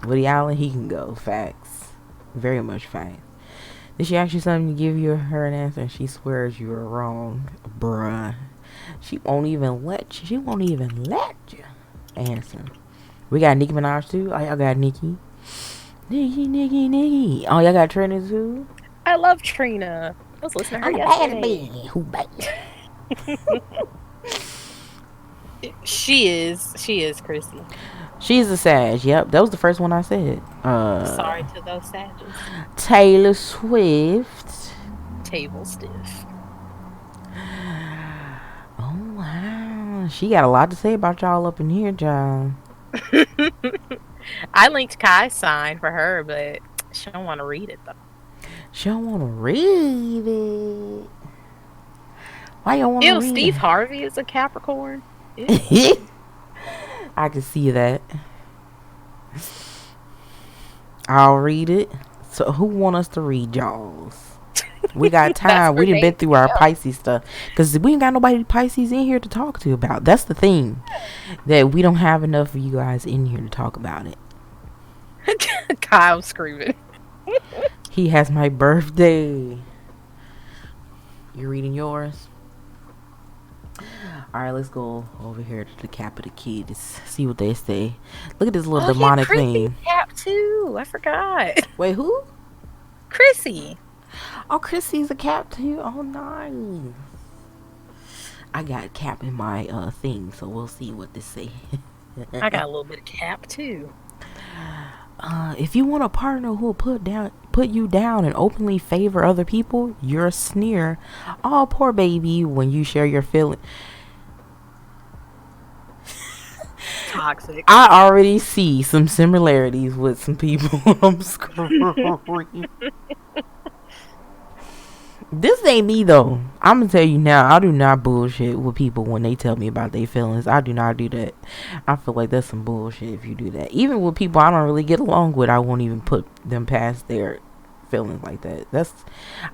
Woody Allen, he can go. Facts. Very much facts. Did she ask you something to give you her an answer and she swears you are wrong? Bruh. She won't even let you. She won't even let you answer. We got Nicki Minaj too. Oh, y'all got Nicki. Nicki. Oh, y'all got Trina too. I love Trina. I was listening to her I'm a bad yesterday. bitch. Who bad? She is Chrissy. She's a Sag. Yep, that was the first one I said. Sorry to those Sages. Taylor Swift. Table stiff. Oh wow, she got a lot to say about y'all up in here, John. I linked Kai's sign for her, but she don't want to read it though. She don't want to read it. Why you want to Ew, read Steve Harvey is a Capricorn. Ew. it? I can see that. I'll read it. So who want us to read y'all's? We got That's time. where We done they been through our Pisces stuff. Because we ain't got nobody Pisces in here to talk to about. That's the thing. That we don't have enough of you guys in here to talk about it. Kyle screaming. He has my birthday. You're reading yours? Alright, let's go over here to the cap of the kids. See what they say. Look at this little Oh yeah, demonic Chrissy's thing. Cap too. I forgot. Wait, who? Chrissy. Oh, Chrissy's a cap too. Oh, nice. I got cap in my thing, so we'll see what this say. I got a little bit of Cap too. If you want a partner who will put you down and openly favor other people, you're a sneer. Oh, poor baby, when you share your feelings. Toxic. I already see some similarities with some people. I'm screaming. This ain't me though. I'm gonna tell you now. I do not bullshit with people when they tell me about their feelings. I do not do that. I feel like that's some bullshit if you do that. Even with people I don't really get along with, I won't even put them past their feelings like that.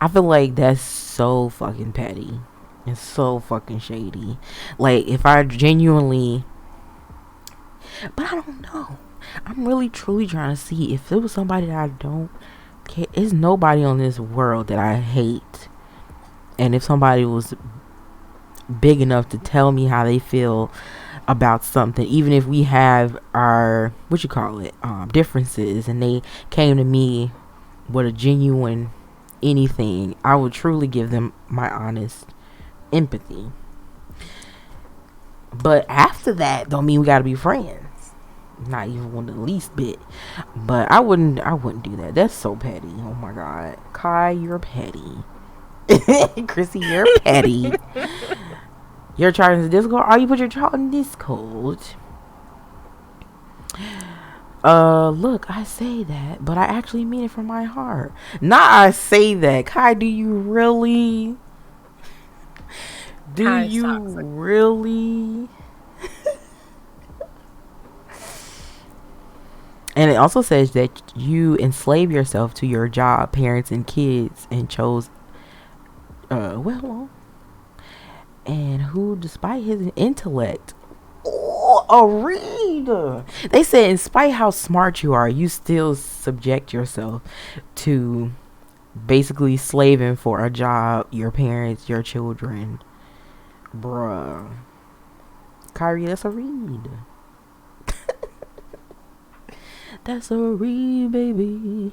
I feel like that's so fucking petty. It's so fucking shady. Like if I genuinely, but I don't know. I'm really truly trying to see if there was somebody that I don't care. There's nobody on this world that I hate. And if somebody was big enough to tell me how they feel about something, even if we have our differences, and they came to me with a genuine anything, I would truly give them my honest empathy. But after that don't mean we gotta be friends. Not even one the least bit. But I wouldn't do that. That's so petty. Oh my god. Kai, you're petty. Chrissy, you're petty. Your chart in the Discord? Oh, you put your chart in Discord. Look, I say that, but I actually mean it from my heart. Not I say that. Kai, do you really? Do Kai's you toxic. really? And it also says that you enslave yourself to your job, parents, and kids, and chose, and who, despite his intellect, a reader. They said, in spite how smart you are, you still subject yourself to basically slaving for a job, your parents, your children. Bruh. Kyrie, that's a read. That's a re baby.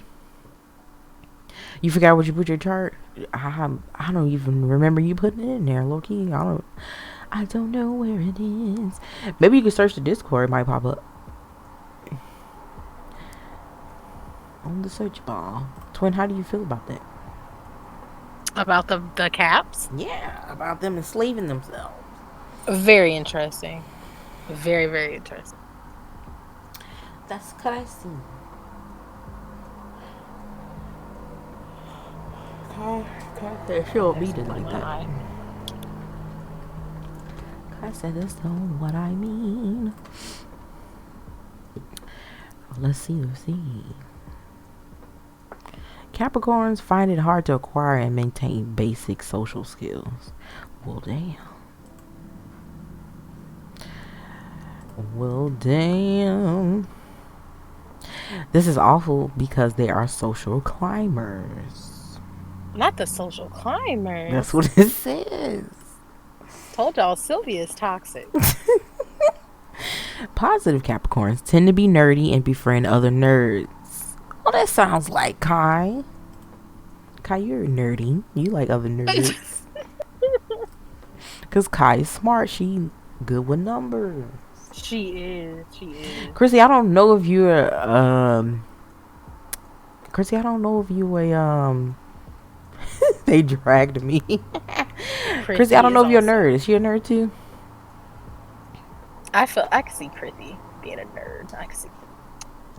You forgot what you put your chart? I don't even remember you putting it in there, low key. I don't know where it is. Maybe you can search the Discord, it might pop up. On the search bar. Twin, how do you feel about that? About the caps? Yeah, about them enslaving themselves. Very interesting. Very, very interesting. That's what I see. Kai she don't mean it like that. Kai said that's not what I mean. Let's see. Capricorns find it hard to acquire and maintain basic social skills. Well, damn. This is awful because they are social climbers. Not the social climbers. That's what it says. Told y'all Sylvia's toxic. Positive Capricorns tend to be nerdy and befriend other nerds. Well, that sounds like Kai. Kai, you're nerdy. You like other nerds. Because Kai is smart. She good with numbers. She is. Chrissy, I don't know if you're they dragged me. Chrissy, I don't know if you're a nerd. Is she a nerd too? I can see Chrissy being a nerd. I can see.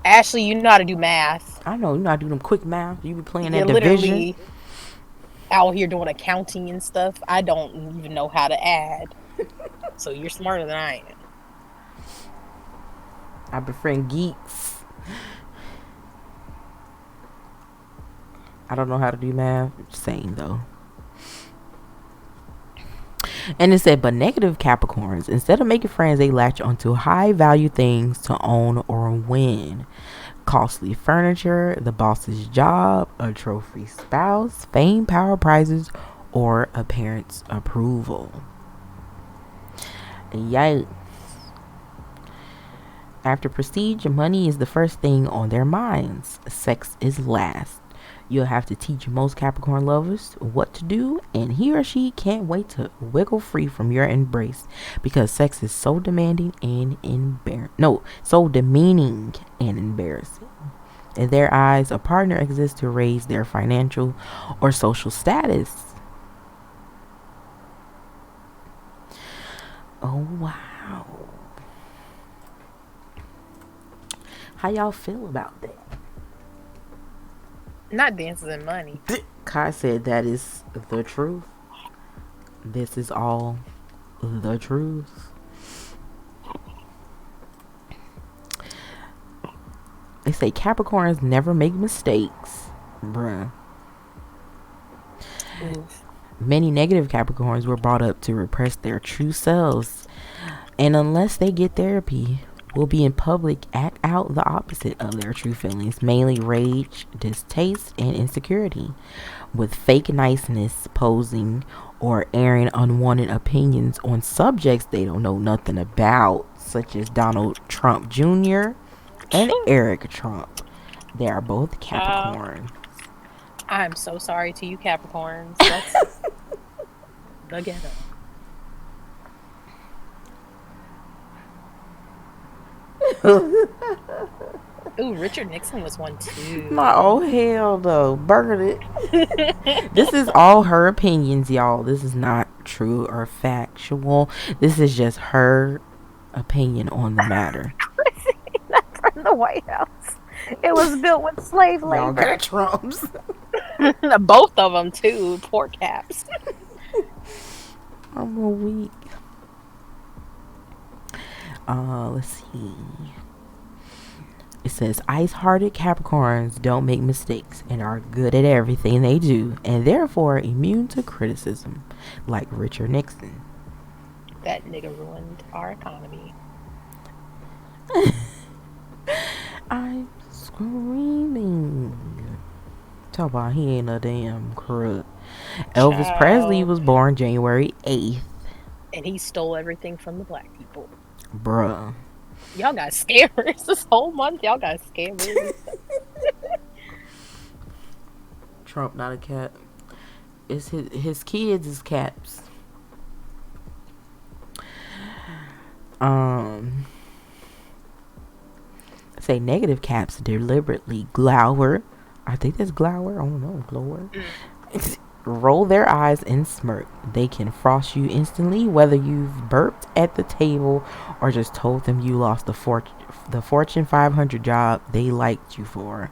Ashley, you know how to do math. I know you know how to do them quick math. You be playing that division. Out here doing accounting and stuff. I don't even know how to add. So you're smarter than I am. I befriend geeks. I don't know how to do math. Same though. And it said, but negative Capricorns, instead of making friends, they latch onto high value things to own or win. Costly furniture, the boss's job, a trophy spouse, fame, power, prizes, or a parent's approval. Yikes. After prestige, money is the first thing on their minds. Sex is last. You'll have to teach most Capricorn lovers what to do, and he or she can't wait to wiggle free from your embrace because sex is so demanding and so demeaning and embarrassing. In their eyes, a partner exists to raise their financial or social status. Oh, wow. How y'all feel about that? Not dances and money. Kai said that is the truth. This is all the truth. They say Capricorns never make mistakes. Bruh. Oof. Many negative Capricorns were brought up to repress their true selves. And unless they get therapy, will be in public act out the opposite of their true feelings, mainly rage, distaste, and insecurity, with fake niceness posing or airing unwanted opinions on subjects they don't know nothing about, such as Donald Trump Jr. and Eric Trump. They are both Capricorn. I'm so sorry to you Capricorns. That's the ghetto. Ooh, Richard Nixon was one too. Oh hell no, burn it. This is all her opinions, y'all. This is not true or factual. This is just her opinion on the matter. Not from the White House. It was built with slave labor. Y'all got Trumps. Both of them too. Poor Caps. I'm a weak. Let's see. It says ice-hearted Capricorns don't make mistakes and are good at everything they do, and therefore immune to criticism, like Richard Nixon. That nigga ruined our economy. I'm screaming. Talk about he ain't a damn crook. Elvis Presley was born January 8th. And he stole everything from the black people. Bruh. Y'all got scammers this whole month. Y'all got scammers and stuff. Trump not a cat. It's his kids is cats. Um, say negative caps deliberately glower. I think that's glower. I don't know, glower. Roll their eyes and smirk. They can frost you instantly, whether you've burped at the table or just told them you lost the Fortune 500 job they liked you for.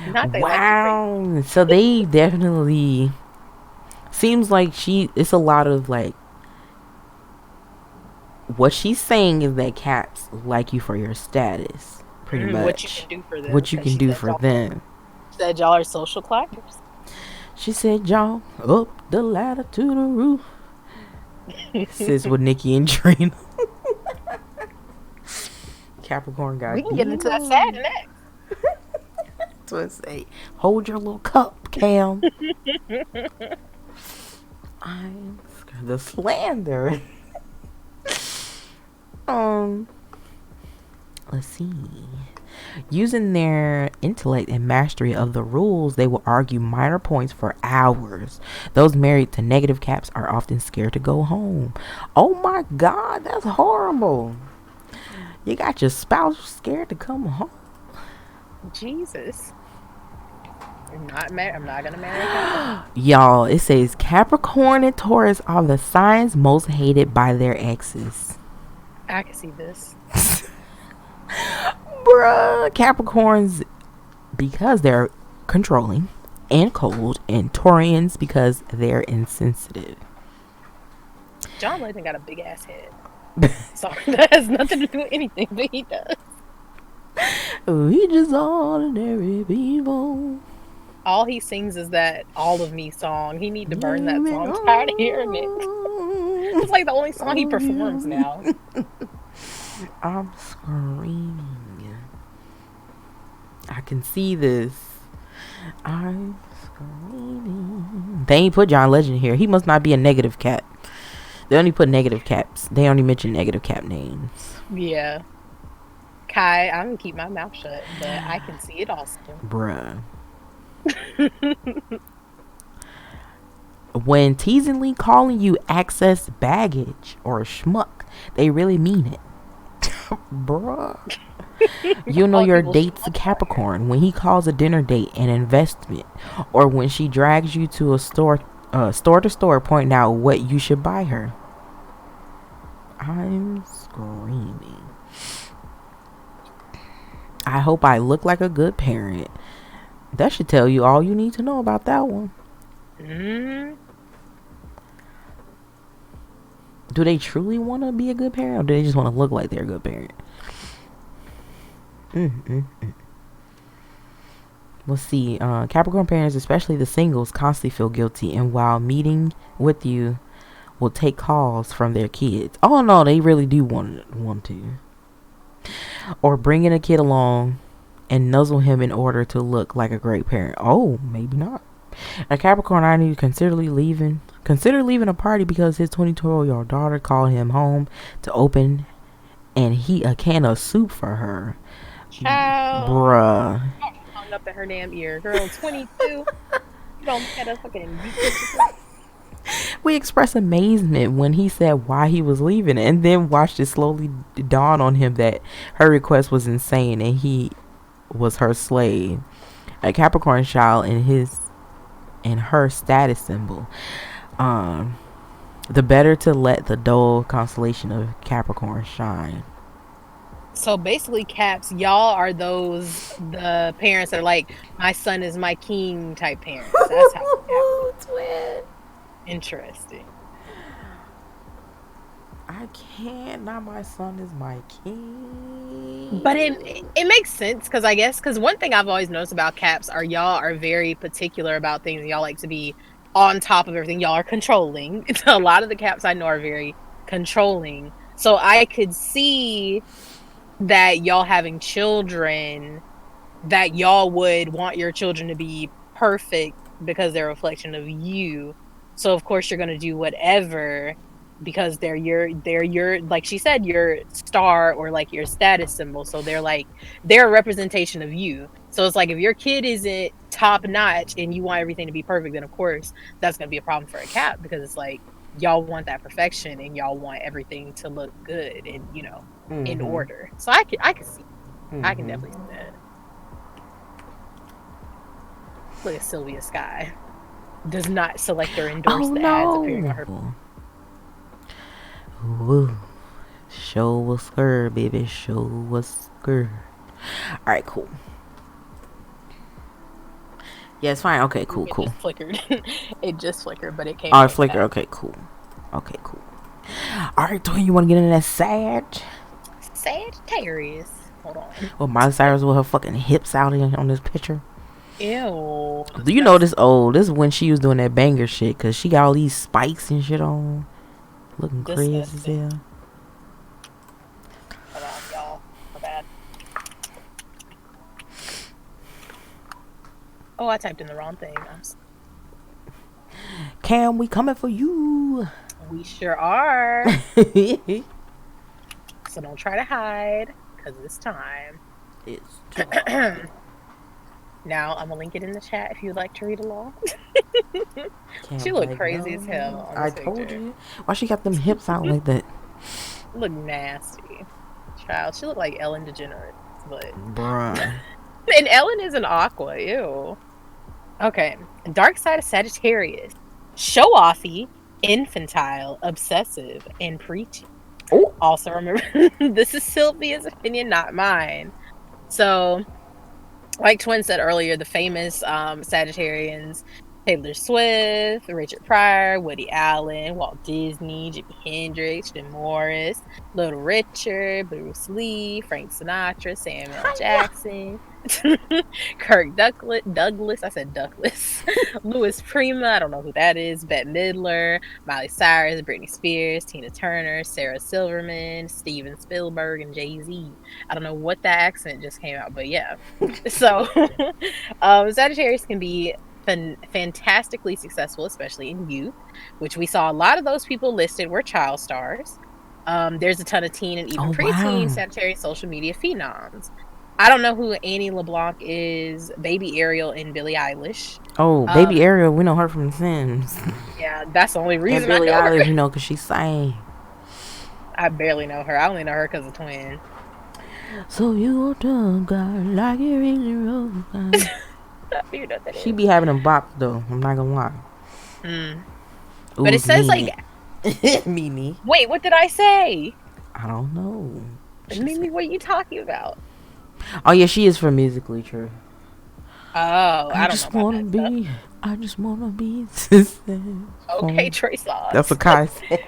Not they liked you for. Wow. So they definitely seems like it's a lot of like what she's saying is that cats like you for your status, pretty What you much. can do for them, What you because can do for them. she said y'all are social clappers. She said, "Y'all up the ladder to the roof." Sis with Nikki and Trina. Capricorn got We can get into that sad next. That's what I say. Hold your little cup, Cam. I'm scared. The slander. Let's see. Using their intellect and mastery of the rules, they will argue minor points for hours. Those married to negative caps are often scared to go home. Oh my God, that's horrible. You got your spouse scared to come home. Jesus. I'm not gonna marry a Capricorn. Y'all, it says Capricorn and Taurus are the signs most hated by their exes. I can see this. Bruh, Capricorns because they're controlling and cold, and Taurians because they're insensitive. John Legend got a big ass head. Sorry, that has nothing to do with anything, but he does. We just ordinary people. All he sings is that "All of Me" song. He need to burn that song. I'm tired of hearing it. It's like the only song he performs now. I'm screaming. I can see this. I'm screaming. They ain't put John Legend here. He must not be a negative cap. They only put negative caps. They only mention negative cap names. Yeah. Kai, I'm gonna keep my mouth shut, but I can see it also. Bruh. When teasingly calling you access baggage or schmuck, they really mean it. Bruh. You know your date's a Capricorn when he calls a dinner date an investment, or when she drags you to a store to store pointing out what you should buy her. I'm screaming. I hope I look like a good parent. That should tell you all you need to know about that one. Do they truly want to be a good parent, or do they just want to look like they're a good parent? Let's see. Capricorn parents, especially the singles, constantly feel guilty, and while meeting with you, will take calls from their kids. Oh no, they really do want to. Or bringing a kid along and nuzzle him in order to look like a great parent. Oh, maybe not. A Capricorn I knew consider leaving a party because his 22-year-old daughter called him home to open and heat a can of soup for her. Child. Bruh. Hung up in her damn ear. Girl, 22. You don't get a fucking... We expressed amazement when he said why he was leaving, and then watched it slowly dawn on him that her request was insane and he was her slave. A Capricorn child and her status symbol. The better to let the dull constellation of Capricorn shine. So basically, Caps, y'all are the parents that are like, my son is my king type parents. That's how. Twin. Interesting. I can't. Not my son is my king. But it makes sense because one thing I've always noticed about Caps are y'all are very particular about things. Y'all like to be on top of everything. Y'all are controlling. A lot of the Caps I know are very controlling. So I could see that y'all having children, that y'all would want your children to be perfect because they're a reflection of you. So of course you're going to do whatever because they're like she said, your star or like your status symbol. So they're a representation of you. So it's like if your kid isn't top notch and you want everything to be perfect, then of course that's gonna be a problem for a Cap, because it's like y'all want that perfection and y'all want everything to look good and in Mm-hmm. order. So I can see, I can Mm-hmm. definitely see that. Look at Sylvia Sky. Does not select or endorse Oh the ads appearing on her. no. Woo. Show was her, baby. Show was her. Alright, cool. Yeah, it's fine. Okay, cool, It cool. just flickered. It just flickered, but it came Alright, right flicker. back. Okay, cool. Okay, cool. Alright, Dwayne, you want to get into that Sag? Sagittarius. Hold on. Well, Miley Cyrus with her fucking hips out on this picture. Ew. Do you know this old? This is when she was doing that banger shit, because she got all these spikes and shit on. Looking crazy as Disgusting. hell. Hold on, y'all. My bad. Oh, I typed in the wrong thing. Cam, we coming for you. We sure are. So don't try to hide, because it's time. It's time. Now I'm gonna link it in the chat if you'd like to read along. She Cam's looked like, crazy as hell no. on I this told picture. you. Why she got them hips out like that? Look nasty. Child, she looked like Ellen DeGeneres, but Bruh. and Ellen is an aqua. Ew. Okay. Dark side of Sagittarius. Show offy, infantile, obsessive, and preachy. Oh. Also remember, this is Sylvia's opinion, not mine. So, like Twin said earlier, the famous Sagittarians, Taylor Swift, Richard Pryor, Woody Allen, Walt Disney, Jimi Hendrix, Jim Morris, Little Richard, Bruce Lee, Frank Sinatra, Samuel Jackson, Kirk Douglas, I said Douglas, Louis Prima, I don't know who that is, Bette Midler, Miley Cyrus, Britney Spears, Tina Turner, Sarah Silverman, Steven Spielberg, and Jay-Z. I don't know what that accent just came out, but yeah. So, Sagittarius can be fantastically successful, especially in youth, which we saw a lot of those people listed were child stars. There's a ton of teen and even Oh preteen wow. Sagittarius social media phenoms. I don't know who Annie LeBlanc is, Baby Ariel, and Billie Eilish. Oh, baby Ariel, we know her from The Sims. Yeah, that's the only And reason I Billie know her. Eilish, you know, because she sang. I barely know her. I only know her because of Twin. So you done got like it really roll. You know what that She is. be having them bops though. I'm not gonna lie. But it Ooze says Mimi. like, Mimi. wait, what did I say? I don't know. Mimi, what are you talking about? Oh yeah, she is from Musically True. Oh, I I don't know just about wanna that stuff. be. I just wanna be. Okay, Trey That's Songz. what Kai said.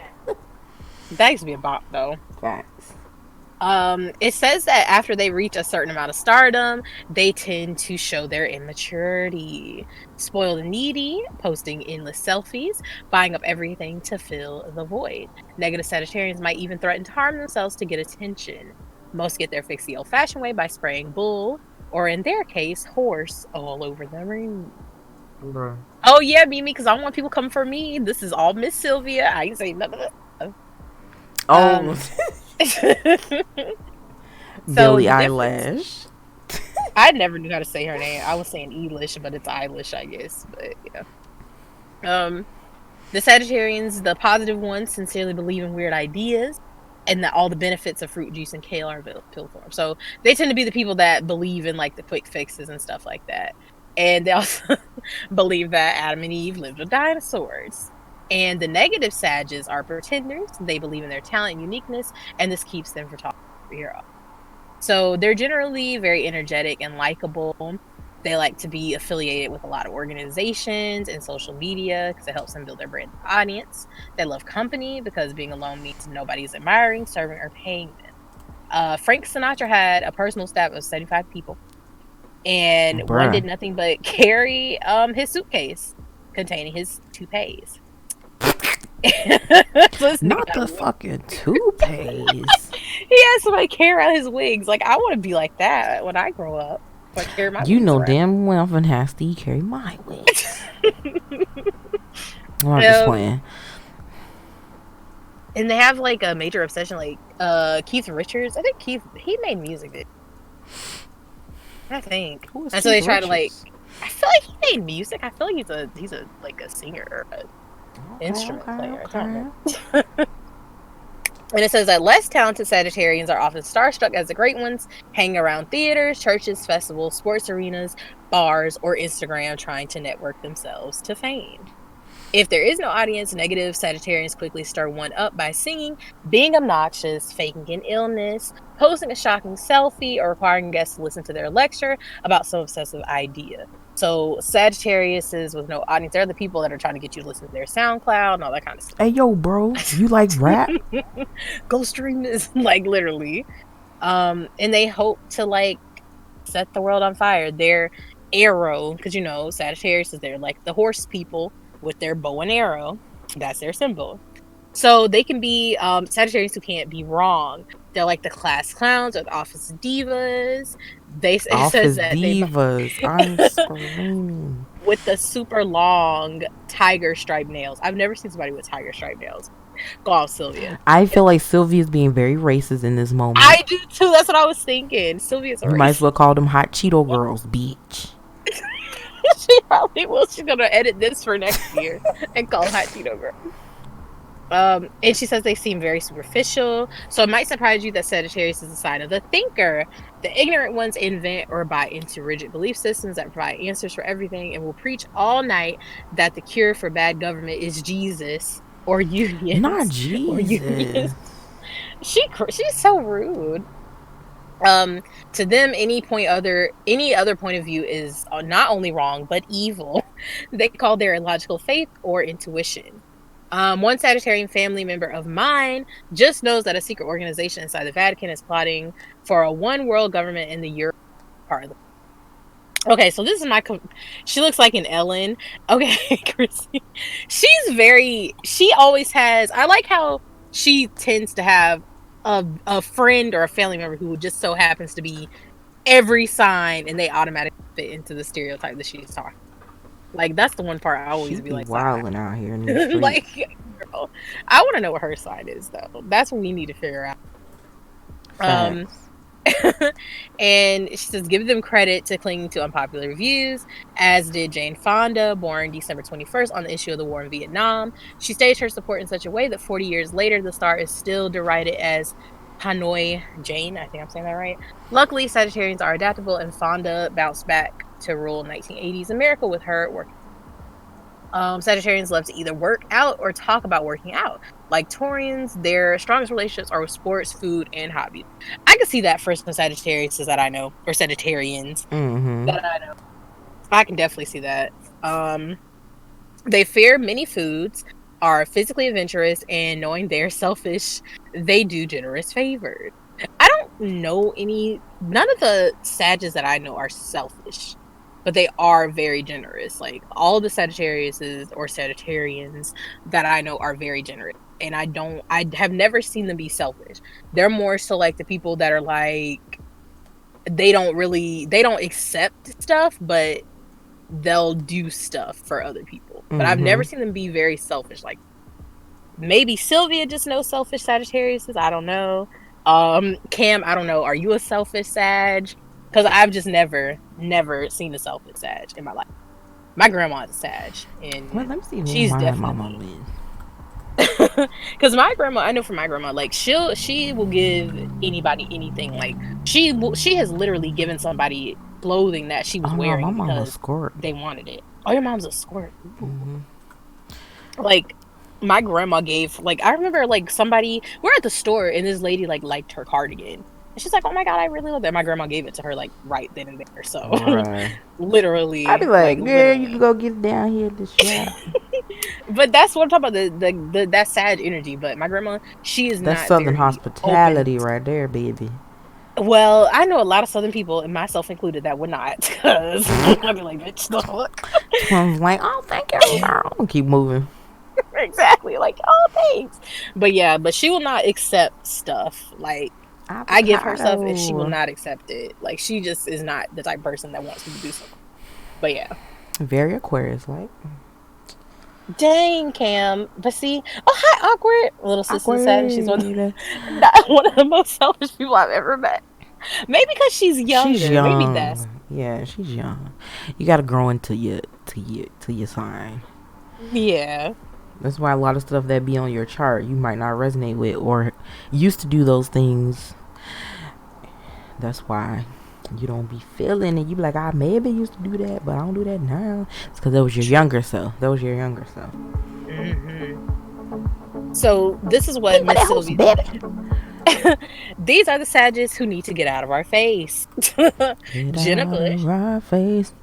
That used to be a bop, though. Facts. It says that after they reach a certain amount of stardom, they tend to show their immaturity. Spoiled and needy, posting endless selfies, buying up everything to fill the void. Negative Sagittarians might even threaten to harm themselves to get attention. Most get their fix the old-fashioned way by spraying bull, or in their case, horse, all over the room. Bro. Oh yeah, Mimi, because I don't want people coming for me. This is all Miss Sylvia. I ain't saying none of that. Oh. So Billie the difference, Eilish. I never knew how to say her name. I was saying Eilish, but it's Eilish, I guess. But yeah. The Sagittarians, the positive ones, sincerely believe in weird ideas and that all the benefits of fruit juice and kale are pill form. So they tend to be the people that believe in like the quick fixes and stuff like that. And they also believe that Adam and Eve lived with dinosaurs. And the negative Sages are pretenders. They believe in their talent and uniqueness, and this keeps them from talking to hero. So they're generally very energetic and likable. They like to be affiliated with a lot of organizations and social media because it helps them build their brand audience. They love company because being alone means nobody's admiring, serving, or paying them. Frank Sinatra had a personal staff of 75 people, and one Bruh. did nothing but carry his suitcase containing his toupees. So Not the fucking toupees. he has somebody carry around his wigs. Like, I want to be like that when I grow up. I carry my You wigs know around. damn well Van Hasty carry my wigs. I'm just playing. and they have like a major obsession. Like Keith Richards, I think he made music. I think, Who is and so Keith they try to like. Richards? I feel like he made music. I feel like he's a like a singer or an Okay, instrument okay, player. I don't okay. remember. And it says that less talented Sagittarians are often starstruck as the great ones, hanging around theaters, churches, festivals, sports arenas, bars, or Instagram trying to network themselves to fame. If there is no audience, negative Sagittarians quickly stir one up by singing, being obnoxious, faking an illness, posting a shocking selfie, or requiring guests to listen to their lecture about some obsessive idea. So Sagittariuses with no audience, they're the people that are trying to get you to listen to their SoundCloud and all that kind of Hey, yo, bro, you like rap? stuff. Go stream this, like literally. And they hope to like set the world on fire. Their arrow, because you know, Sagittarius is they're like the horse people with their bow and arrow. That's their symbol. So they can be Sagittarius who can't be wrong. They're like the class clowns or the office divas. It says Office that they divas. I'm screaming. with the super long tiger stripe nails. I've never seen somebody with tiger stripe nails. Go off, Sylvia. I feel like Sylvia's being very racist in this moment. I do too. That's what I was thinking. Sylvia's a You might as racist. well call them hot Cheeto girls, bitch. She probably will. She's gonna edit this for next year and call Hot Cheeto Girl. And she says they seem very superficial, so it might surprise you that Sagittarius is a sign of the thinker. The ignorant ones invent or buy into rigid belief systems that provide answers for everything and will preach all night that the cure for bad government is Jesus or unions. Not Or unions. Jesus. She's so rude. To them, any other point of view is not only wrong but evil. They call their illogical faith or intuition. One Sagittarian family member of mine just knows that a secret organization inside the Vatican is plotting for a one world government in the Europe part of the. Okay, so this is she looks like an Ellen. Okay, Chrissy. She always has, I like how she tends to have a friend or a family member who just so happens to be every sign and they automatically fit into the stereotype that she's talking. Like, that's the one part I She always be be like, wilding out here in the street. like, girl, I want to know what her sign is, though. That's what we need to figure out. Um, Facts. and she says, give them credit to clinging to unpopular reviews, as did Jane Fonda, born December 21st on the issue of the war in Vietnam. She staged her support in such a way that 40 years later, the star is still derided as Hanoi Jane. I think I'm saying that right. Luckily, Sagittarians are adaptable, and Fonda bounced back to rule 1980s America with her working. Sagittarians love to either work out or talk about working out. Like Taurians, their strongest relationships are with sports, food, and hobbies. I can see that for some Sagittarius that I know, or Sagittarians that I know. I can definitely see that. They fear many foods, are physically adventurous, and knowing they're selfish, they do generous favors. I don't know none of the Sages that I know are selfish, but they are very generous. Like all the Sagittariuses or Sagittarians that I know are very generous. And I have never seen them be selfish. They're more so like the people that are like, they don't accept stuff, but they'll do stuff for other people. But I've never seen them be very selfish. Like maybe Sylvia just knows selfish Sagittariuses. I don't know. Cam, I don't know. Are you a selfish Sag? Because I've just never seen a selfish Sag in my life. My grandma is a Sag, and Well, let me see who she's my mama definitely. is. Because my grandma, I know from my grandma, like she will give anybody anything. Like she has literally given somebody clothing that she was Oh no, my wearing mama's because squirt. they wanted it. Oh, your mom's a squirt. Like my grandma gave, like, I remember like somebody, we're at the store and this lady like liked her cardigan. And she's like, oh my God, I really love that. My grandma gave it to her like right then and there. So Right. literally. I'd be like, girl, literally. you can go get it down here at the shop. But that's what I'm talking about, that Sag energy. But my grandma, she is That's not Southern very hospitality open. right there, baby. Well, I know a lot of Southern people, and myself included, that would not. Because I'd be like, bitch, the fuck? I was like, oh, thank you, girl. Keep moving. Exactly. Like, oh, thanks. But yeah, but she will not accept stuff. Like, Avocado. I give her stuff and she will not accept it. Like, she just is not the type of person that wants me to do something. But yeah. Very Aquarius, like. Dang, Cam. But see, oh, hi, awkward. Little sister said she's Awkward. one of the most selfish people I've ever met. Maybe because she's She's younger. Maybe that's, young. Yeah, she's young. You gotta grow into your sign. yeah. That's why a lot of stuff that be on your chart you might not resonate with or used to do those things. That's why you don't be feeling it. You be like, I maybe used to do that, but I don't do that now. It's because that was your younger self. That was your younger self. Hmm. So this is what Think of Miss that house, Sylvia. baby. These are the Sagittarius who need to get out of our face. Get Jenna out Bush, of our face.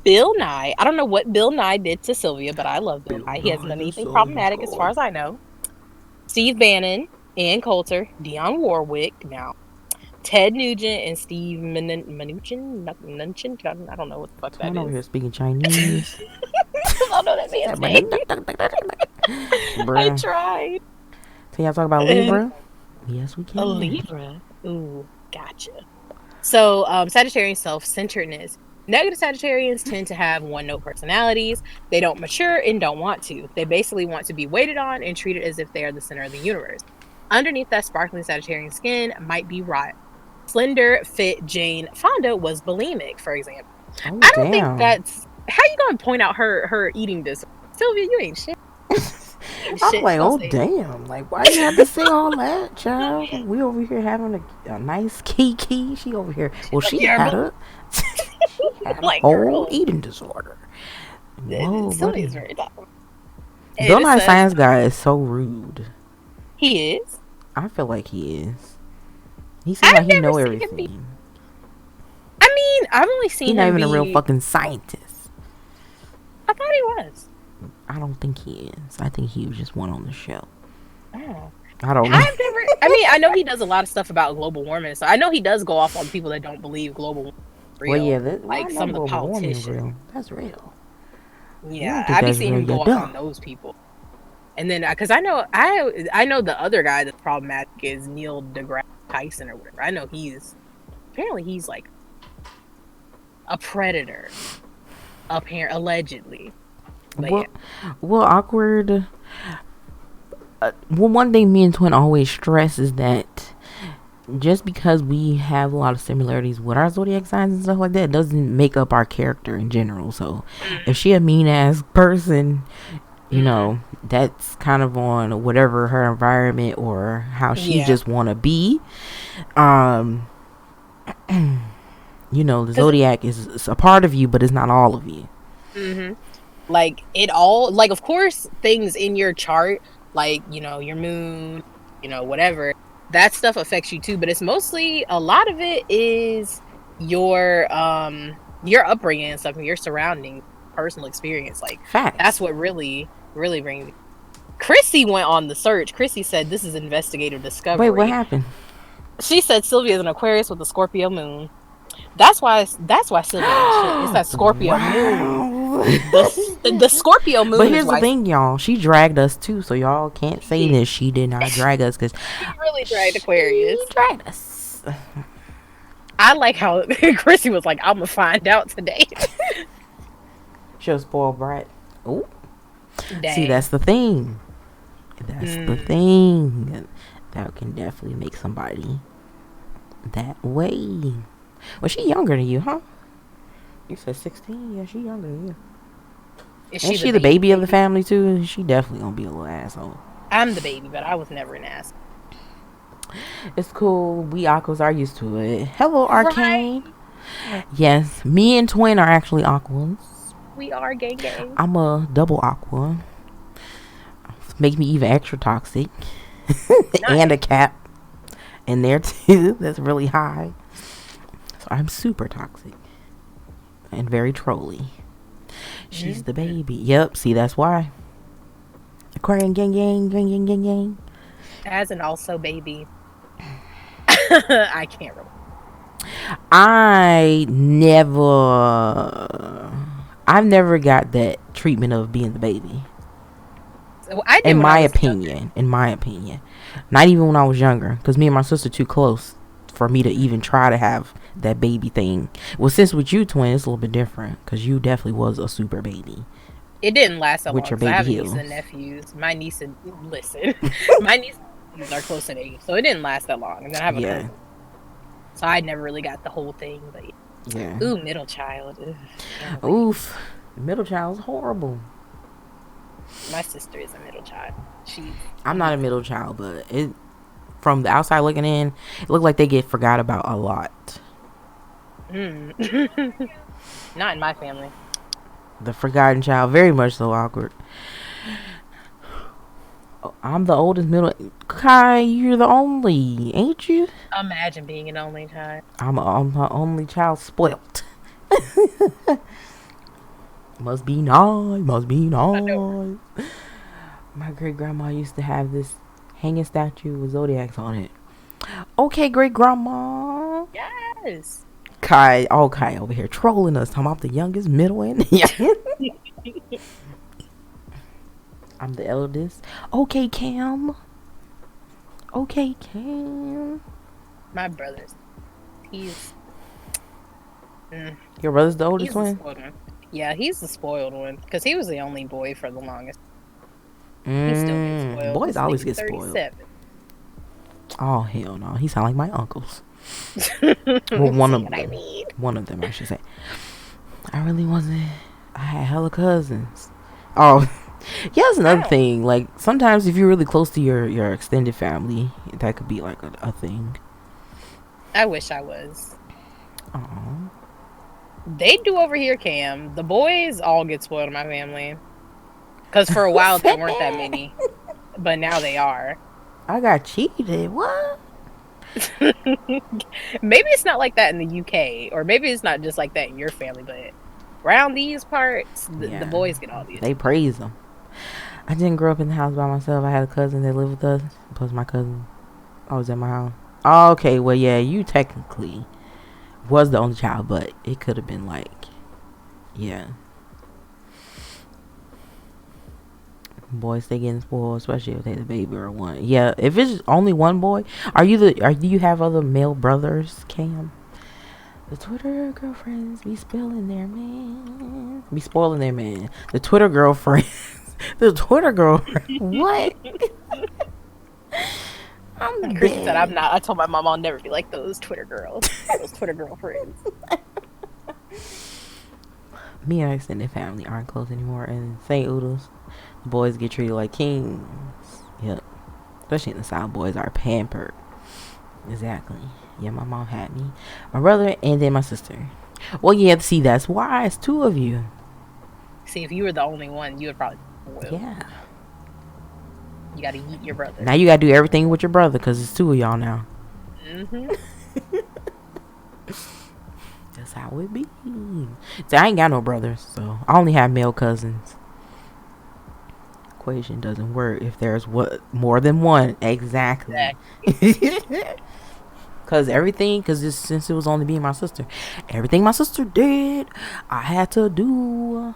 Bill Nye. I don't know what Bill Nye did to Sylvia, but I love Bill Bill Nye. He hasn't Nye done the anything Science problematic as far Guy. as I know. Steve Bannon, Ann Coulter, Dionne Warwick, now Ted Nugent and Steve Mnuchin. I don't know what the fuck that Someone over is. here speaking Chinese. I don't know that man's name. I Bruh. tried. Can y'all talk about Libra? Yes, we A can. Libra. Ooh, gotcha. So, Sagittarian self-centeredness. Negative Sagittarians tend to have one-note personalities. They don't mature and don't want to. They basically want to be waited on and treated as if they are the center of the universe. Underneath that sparkling Sagittarian skin might be rot. Slender, fit Jane Fonda was bulimic, for example. Oh, I don't think damn. that's how you gonna point out her eating disorder. Sylvia, you ain't shit. You ain't I'm shit. like, Don't oh, say it. damn. Like, why you have to say all that, child? We over here having a nice kiki. She over here. Well, Like, she yeah, had but a, she had a like, whole girl, eating disorder. Whoa, Sylvia's buddy. very tough. And Bill it Nye says Science Guy is so rude. he is. I feel like he is. He seems I've like he never know seen him be. everything. I mean, I've only He seen not him even a real be. fucking scientist. I thought he was. I don't think he is. I think he was just one on the show. Oh. I don't know. I've never. I mean, I know he does a lot of stuff about global warming, so I know he does go off on people that don't believe global warming is Well, real, yeah, I like know some of the global warming is politicians. real. That's real. You Yeah, don't think I be that's seeing real? him You're go off on dumb. those people. And then, because I know the other guy that's problematic is Neil deGrasse Tyson or whatever. I know he's like a predator, allegedly. But yeah, Well, awkward. Well, one thing me and Twin always stress is that just because we have a lot of similarities with our zodiac signs and stuff like that doesn't make up our character in general. So, if she a mean ass person, you know, that's kind of on whatever her environment or how she yeah, just want to be. Um, you know, the because zodiac is a part of you, but it's not all of you. like it all, like of course things in your chart, like your moon, whatever, that stuff affects you too. But it's mostly a lot of it is your upbringing and stuff, and your surrounding, personal experience. Like that's Facts. what really brings. Chrissy went on the search. Chrissy said this is investigative Wait, what discovery. happened? She said Sylvia is an Aquarius with a Scorpio moon. That's why Sylvia ain't shit. It's that Scorpio moon. Wow. The Scorpio But moon is here's the why thing, y'all. She dragged us too, so y'all can't say she that she did not drag us because really dragged she Aquarius. dragged us. I like how Chrissy was like, I'm gonna find out today. She was spoiled brat. Oh, see, Dang. that's the thing. That's the thing. That can definitely make somebody that way. Well, she younger than you, huh? You said 16? Yeah, she younger than you. Is And she she the baby of the family too. She definitely gonna be a little asshole. I'm the baby, but I was never an ass. It's cool. We aquas are used to it. Hello, Right. Arcane. Yes, me and Twin are actually aquas. We are gang. I'm a double aqua. Make me even extra toxic. And a cap in there too. That's really high. So I'm super toxic. And very trolly. She's the baby. Yep, see, that's why. Aquarian gang. As an also baby. I can't remember. I've never got that treatment of being the baby. I did In when I my was opinion. In my opinion. Not even when I was younger. Because me and my sister too close for me to even try to have that baby thing. Well, since with you, Twin, it's a little bit different. Because you definitely was a super baby. It didn't last that with long your because I baby have a niece heels. and nephews. My niece and listen, my niece and nephews are close in age, so it didn't last that long. And then I have a Yeah, cousin, so I never really got the whole thing. But yeah. ooh, middle child, ugh, can't wait. Oof, middle child's horrible. My sister is a middle child. She's I'm not a easy. middle child, but it from the outside looking in, it looked like they get forgot about a lot. Mm. Not in my family. The forgotten child, very much so awkward. Oh, I'm the oldest middle. Kai, you're the only, ain't you? Imagine being an only child. I'm my only child, spoilt. Must be nice. Must be I know. nice. My great grandma used to have this hanging statue with zodiacs on it. Okay, great grandma. Yes. Kai, oh Kai over here trolling us. I'm the youngest, middle, and yeah. I'm the eldest. Okay, Cam. Okay, Cam. My brother's. He's. Mm, Your brother's the oldest he's the one? spoiled one. Yeah, he's the spoiled one because he was the only boy for the longest. He still gets spoiled. Boys This always nigga's get spoiled. 37. Oh hell no. He sound like my uncles. See Well, one of what I them. mean? One of them, I should say. I really wasn't. I had hella cousins. Oh, yeah, that's another Wow. thing. Like, sometimes if you're really close to your extended family, that could be like a thing. I wish I was. Oh. They do over here, Cam. The boys all get spoiled in my family. Because for a Who while there said weren't that that? many, but now they are. I got cheated. What? Maybe it's not like that in the UK, or maybe it's not just like that in your family, but around these parts, the Yeah. boys get all the They attention. praise them. I didn't grow up in the house by myself. I had a cousin that lived with us. Plus my cousin. I was at my house. Okay, well, yeah, you technically was the only child, but it could have been like, yeah. Boys, they getting spoiled, especially if they the baby or one. Yeah, if it's only one boy, do you have other male brothers, Cam? The Twitter girlfriends be spilling their man, be spoiling their man. The Twitter girlfriends, the Twitter girlfriend. What? I'm Chrissy said, "I'm dead. not." I told my mom I'll never be like those Twitter girls, those Twitter girlfriends. Me and our extended family aren't close anymore, and St. Oodles, the boys get treated like kings. Yep, especially in the South, boys are pampered. Exactly. Yeah, my mom had me, my brother, and then my sister. Well, yeah, see, that's why it's two of you. See, if you were the only one, you would probably be spoiled. Yeah. You got to eat your brother. Now you gotta do everything with your brother because it's two of y'all now. Hmm. That's how it be. See, I ain't got no brothers, so I only have male cousins. Equation doesn't work if there's what more than one. Exactly. Cause everything, since it was only me and my sister, everything my sister did, I had to do.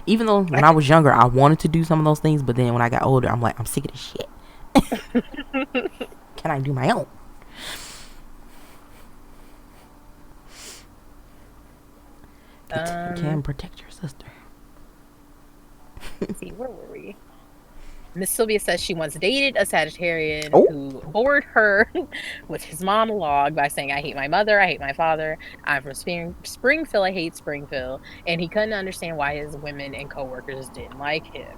Even though when I was younger, I wanted to do some of those things, but then when I got older, I'm like, I'm sick of this shit. Can I do my own? Can protect your sister. Let's see, where were we? Miss Sylvia says she once dated a Sagittarian Oh, who bored her with his monologue by saying, "I hate my mother, I hate my father, I'm from Springfield, I hate Springfield," and he couldn't understand why his women and coworkers didn't like him.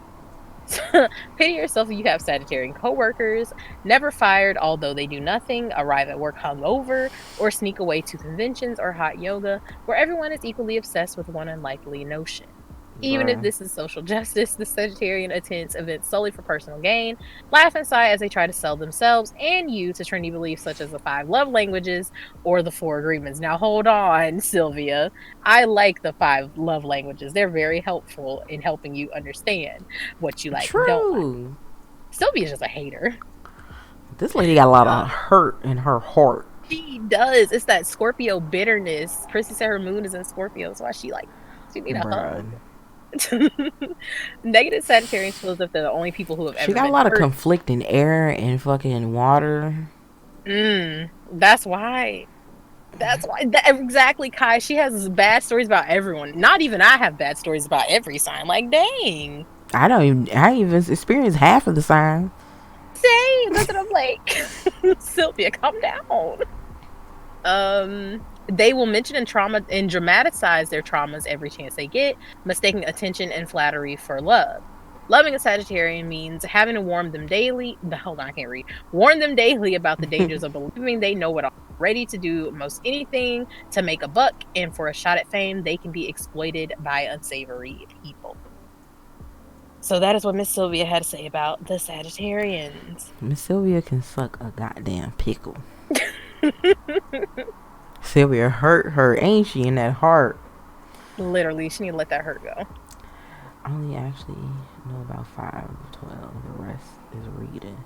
Pity yourself if you have Sagittarian coworkers, never fired although they do nothing, arrive at work hungover, or sneak away to conventions or hot yoga, where everyone is equally obsessed with one unlikely notion. Even if bruh. this is social justice, the Sagittarian attends events solely for personal gain, laugh and sigh as they try to sell themselves and you to trendy beliefs such as the 5 love languages or the 4 agreements. Now, hold on, Sylvia. I like the 5 love languages. They're very helpful in helping you understand what you like and don't like. True. Sylvia's just a hater. This lady got a lot of hurt in her heart. She does. It's that Scorpio bitterness. Chrissy said her moon is in Scorpio, so why she need a Bruh. hug. Negative Sagittarians feel as if they're the only people who have She ever got a been lot of hurt. conflicting air and fucking water. That's why. That's why. Exactly, Kai. She has bad stories about everyone. Not even I have bad stories about every sign. Like, dang. I ain't even experienced half of the sign. Same. That's what I'm like. Sylvia, calm down. They will mention and dramatize their traumas every chance they get, mistaking attention and flattery for love. Loving a Sagittarian means having to warn them daily. Hold on, I can't read. Warn them daily about the dangers of believing they know it all. Ready to do most anything to make a buck, and for a shot at fame, they can be exploited by unsavory people. So that is what Miss Sylvia had to say about the Sagittarians. Miss Sylvia can suck a goddamn pickle. Sylvia hurt her, ain't she, in that heart? Literally, she need to let that hurt go. I only actually know about 5 of 12. The rest is reading.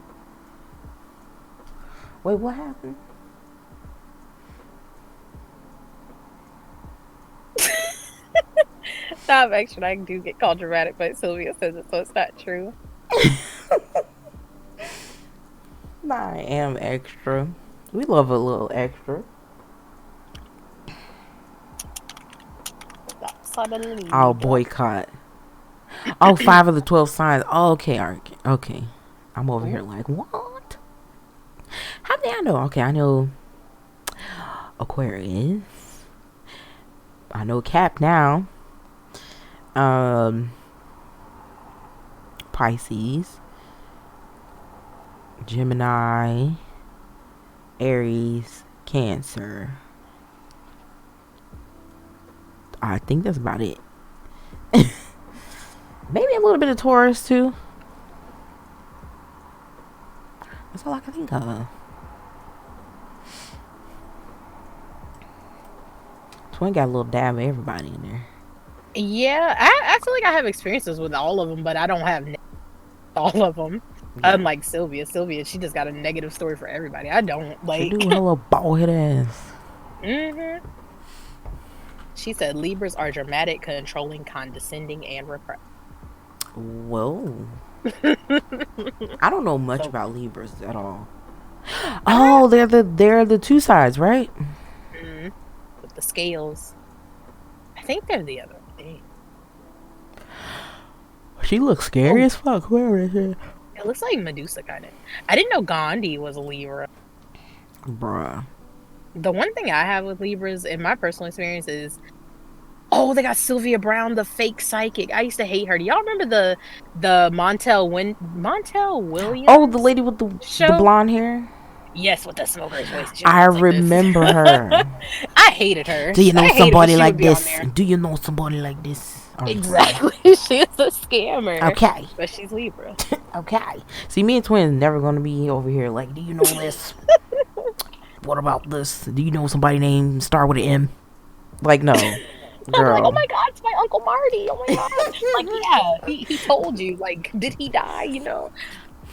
Wait, what happened? Stop, actually, I do get called dramatic, but Sylvia says it, so it's not true. I am extra. We love a little extra. I'll boycott. Oh, 5 of the 12 signs. Oh, okay, okay. I'm over here like, what? How do I know? Okay, I know Aquarius. I know Cap now. Pisces, Gemini, Aries, Cancer. I think that's about it. Maybe a little bit of Taurus too. That's all I can think of. Twin got a little dab of everybody in there. Yeah, I feel like I have experiences with all of them, but I don't have all of them. Yeah. Unlike Sylvia. Sylvia, she just got a negative story for everybody. I don't. Like, she do hella bald head ass. Mm-hmm. She said Libras are dramatic, controlling, condescending, and repressed. Whoa. I don't know much about Libras at all. Oh, they're the 2 sides, right? Mm-hmm. With the scales. I think they're the other thing. She looks scary as fuck. Where is it? It looks like Medusa, kind of. I didn't know Gandhi was a Libra. Bruh. The one thing I have with Libras, in my personal experience, is they got Sylvia Brown, the fake psychic. I used to hate her. Do y'all remember the Montel Williams? Oh, the lady with the blonde hair? Yes, with the smoker's voice. I remember her. I hated her. Do you know somebody like this? Do you know somebody like this? Exactly. She's a scammer. Okay. But she's Libra. Okay. See, me and Twins never gonna be over here like, do you know this? What about this? Do you know somebody named start with an M? Like, no. Girl. I'm like, oh my God, it's my Uncle Marty. Oh my God. Like, yeah, he told you. Like, did he die? You know?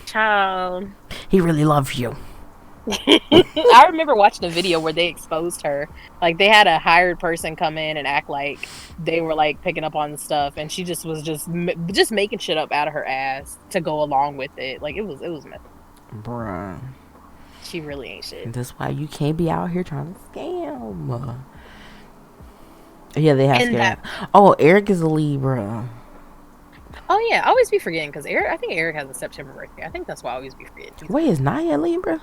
Child. He really loves you. I remember watching a video where they exposed her. Like, they had a hired person come in and act like they were like picking up on the stuff, and she just was just making shit up out of her ass to go along with it. Like, it was messy. Bruh. She really ain't shit. That's why you can't be out here trying to scam. Yeah, they have scam. Oh, Eric is a Libra. Oh yeah, I always be forgetting because I think Eric has a September birthday. I think that's why I always be forgetting. Wait, is Naya a Libra?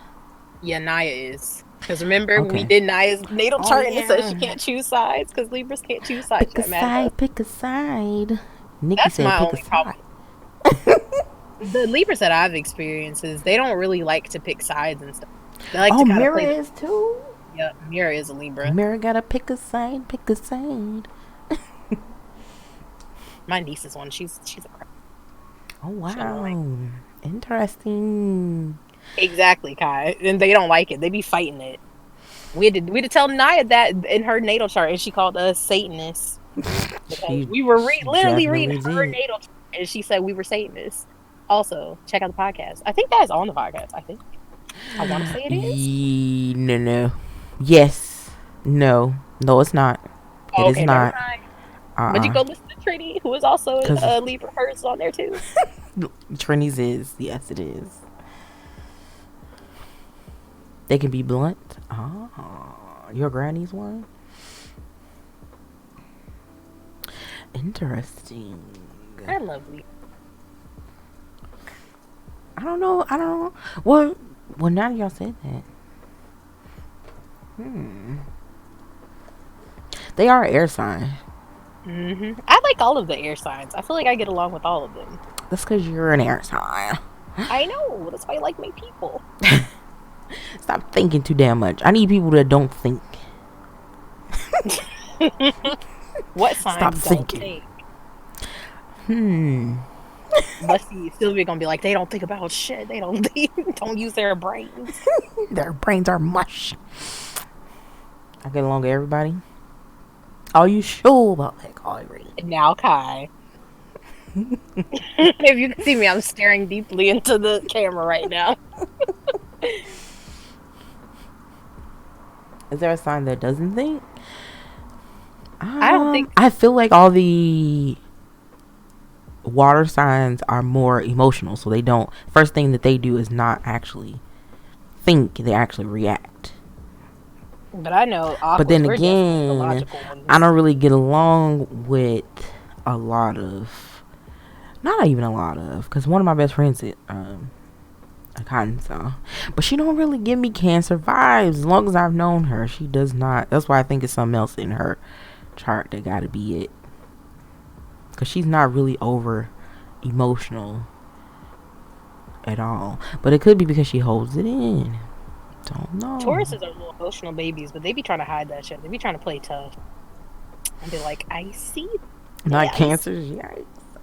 Yeah, Naya is. Because remember, we did Naya's natal chart and it says she can't choose sides because Libras can't choose sides. Pick a side. Nikki That's said my pick only a problem. The Libras that I've experienced is they don't really like to pick sides and stuff. They like to Mira is too. Yeah, Mira is a Libra. Mira gotta pick a side. My niece is one. She's a crap. Oh wow, interesting. Exactly, Kai. And they don't like it. They be fighting it. We had to tell Naya that in her natal chart, and she called us Satanists. We were literally reading her natal chart, and she said we were Satanists. Also, check out the podcast. I think that is on the podcast. I want to say it is. No. Yes. No, it's not. It is not. But you go listen to Trini, who is also a Libra. Hers on there too. Trini's is. Yes, it is. They can be blunt. Your granny's one? Interesting. They're lovely. I don't know. Well, now that y'all said that. They are air sign. I like all of the air signs. I feel like I get along with all of them. That's because you're an air sign. I know. That's why I like my people. Stop thinking too damn much. I need people that don't think. What signs Stop don't thinking. think? Let's see. Sylvia gonna be like, they don't think about shit. They don't don't use their brains. Their brains are mush. I get along with everybody. Are you sure about that, Kyrie? Now, Kai. If you can see me, I'm staring deeply into the camera right now. Is there a sign that doesn't think? I don't think. I feel like all the water signs are more emotional, so they don't. First thing that they do is not actually think; they actually react. But I know. But then again, I don't really get along with a lot of, not even a lot of, because one of my best friends is a Cancer, but she don't really give me Cancer vibes. As long as I've known her, she does not. That's why I think it's something else in her chart that got to be it, because she's not really over emotional at all. But it could be because she holds it in. Don't know. Tauruses are little emotional babies, but they be trying to hide that shit. They be trying to play tough and be like, I see. Not Cancers. Yeah,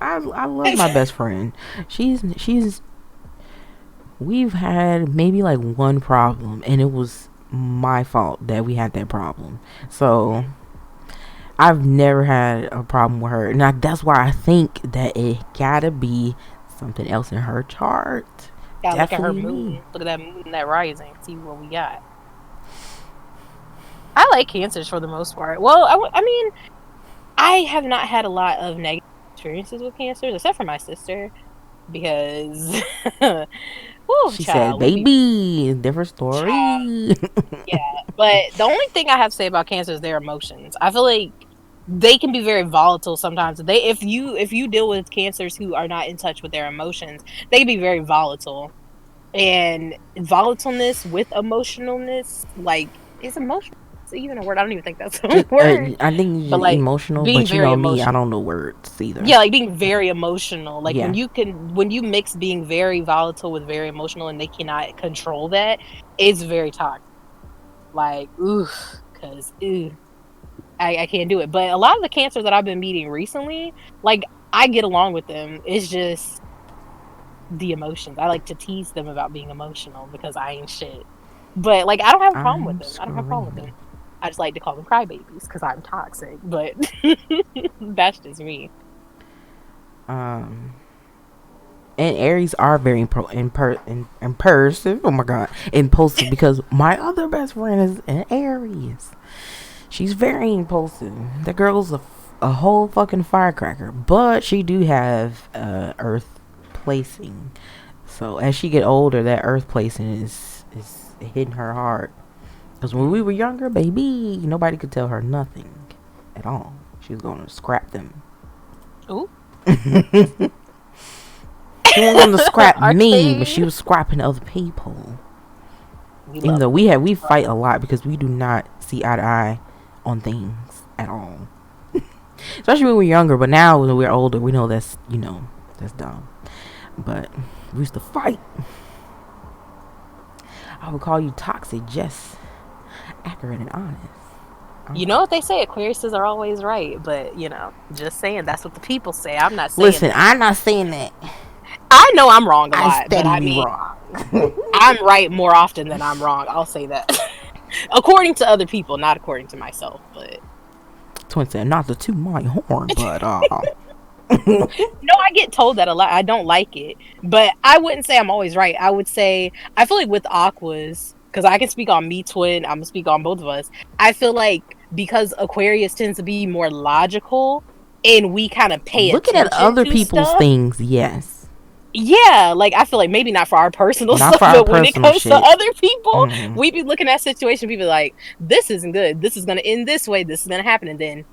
I love my best friend. She's. We've had maybe like one problem, and it was my fault that we had that problem. So I've never had a problem with her. Now that's why I think that it gotta be something else in her chart. Yeah, look at her moon. Look at that moon and that rising. See what we got. I like Cancers for the most part. Well, I mean, I have not had a lot of negative experiences with Cancers, except for my sister, because she said, "Baby, different story." Yeah, but the only thing I have to say about Cancer is their emotions. I feel like they can be very volatile sometimes. If you deal with Cancers who are not in touch with their emotions, they can be very volatile. And volatileness with emotionalness, like, is emotional. Is it even a word? I don't even think that's a word. I think but like, emotional, but you know me, I don't know words either. Yeah, like being very emotional. Like when you mix being very volatile with very emotional and they cannot control that, it's very toxic. Like, because I can't do it. But a lot of the Cancers that I've been meeting recently, like, I get along with them. It's just the emotions. I like to tease them about being emotional because I ain't shit. But like, I don't have a problem with them. I don't have a problem with them. I just like to call them crybabies because I'm toxic. But that's just me. And Aries are very impulsive. Oh my god, impulsive, because my other best friend is an Aries. She's very impulsive. That girl's a whole fucking firecracker. But she do have Earth placing. So as she get older, that Earth placing is hitting her hard. Because when we were younger, baby, nobody could tell her nothing at all. She was going to scrap them. Ooh. She wasn't going to scrap me, but she was scrapping other people. Even though we fight a lot because we do not see eye to eye on things at all. Especially when we're younger, but now when we're older, we know that's dumb. But we used to fight. I would call you toxic, just accurate and honest. You know what they say? Aquariuses are always right, but just saying, that's what the people say. I'm not saying. Listen, I'm not saying that. I know I'm wrong a lot, but I mean, wrong. I'm right more often than I'm wrong. I'll say that. According to other people, not according to myself, but. Twin said, not to toot my horn, but No, I get told that a lot. I don't like it, but I wouldn't say I'm always right. I would say I feel like with Aquas, because I can speak on me, Twin. I'm gonna speak on both of us. I feel like because Aquarius tends to be more logical, and we kind of pay looking at other people's things. Yes, Yeah, like I feel like maybe not for our personal Not stuff, for our but when it personal comes to shit. other people, Mm-hmm. we be looking at situation, people like, this isn't good. This is gonna end this way, this is gonna happen, and then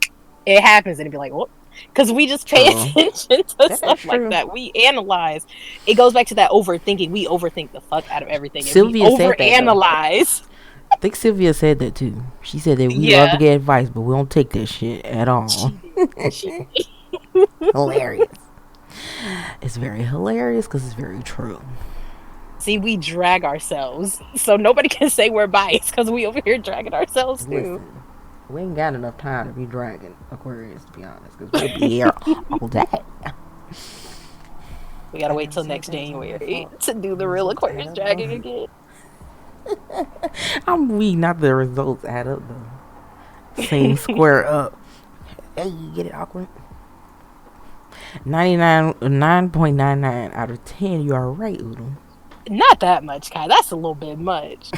it happens and it'd be like, what? Because we just pay True. attention to That stuff is like true. that. We analyze. It goes back to that overthinking. We overthink the fuck out of everything and we Sylvia said that though. overanalyze. I think Sylvia said that too. She said that we love to Yeah, get advice, but we don't take that shit at all. she did. She Hilarious. It's very hilarious because it's very true. See, we drag ourselves. So nobody can say we're biased because we over here dragging ourselves too. Listen, we ain't got enough time to be dragging Aquarius, to be honest, because we'll be here all day. We gotta wait till next January to do the real Aquarius dragging again. I'm weak, not the results add up though. Same square up. Hey, you get it awkward? 9.99 out of 10. You are right, Oodle. Not that much, Kai. That's a little bit much.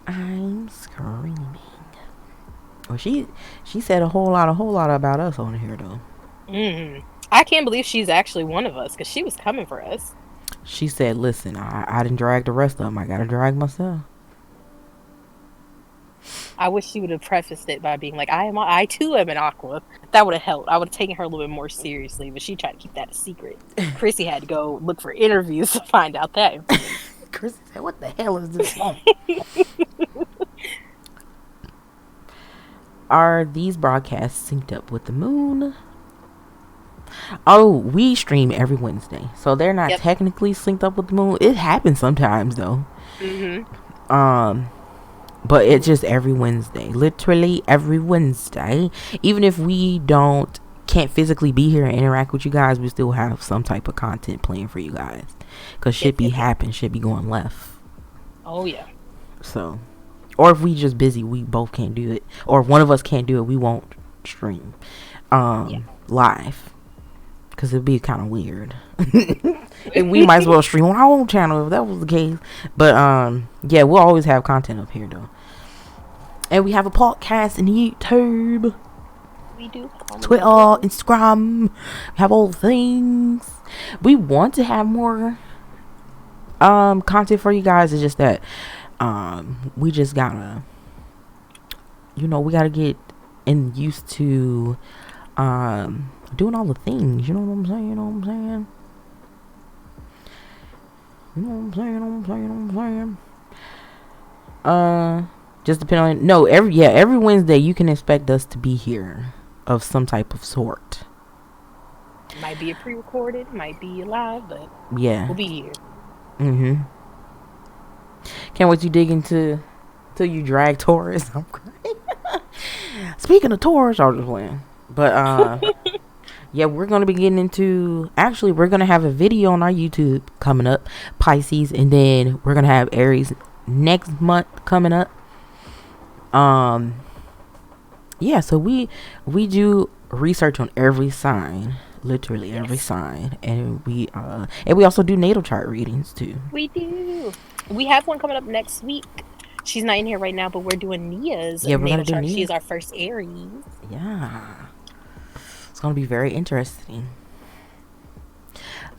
I'm screaming. Well, she said a whole lot about us on here though. I can't believe she's actually one of us because she was coming for us. She said, "Listen, I didn't drag the rest of them. I gotta drag myself." I wish she would have prefaced it by being like, I too am an aqua. That would have helped. I would have taken her a little bit more seriously, but she tried to keep that a secret. Chrissy had to go look for interviews to find out that information. Chris said, "What the hell is this phone?" Are these broadcasts synced up with the moon? Oh, we stream every Wednesday, so they're not technically synced up with the moon. It happens sometimes though. But it's just every Wednesday, literally every Wednesday. Even if we can't physically be here and interact with you guys, we still have some type of content playing for you guys, because shit be going left. Oh yeah. So, or if we just busy, we both can't do it, or one of us can't do it, we won't stream live, because it'd be kind of weird. And we might as well stream on our own channel if that was the case. But yeah, we'll always have content up here though, and we have a podcast in YouTube, We do. Twitter, Instagram. We have all the things. We want to have more content for you guys. It's just that we just gotta, we gotta get used to doing all the things. You know what I'm saying? Just depending on every Wednesday you can expect us to be here of some type of sort. Might be a pre-recorded, might be live, but yeah, we'll be here. Can't wait to dig into till you drag Taurus. I'm crying. Speaking of Taurus, I was just playing, but yeah, we're gonna be getting into. Actually, we're gonna have a video on our YouTube coming up, Pisces, and then we're gonna have Aries next month coming up. Yeah, so we do research on every sign, literally every sign, and we also do natal chart readings too. We do. We have one coming up next week. She's not in here right now, but we're doing Nia's natal chart. She's our first Aries. Yeah. It's going to be very interesting.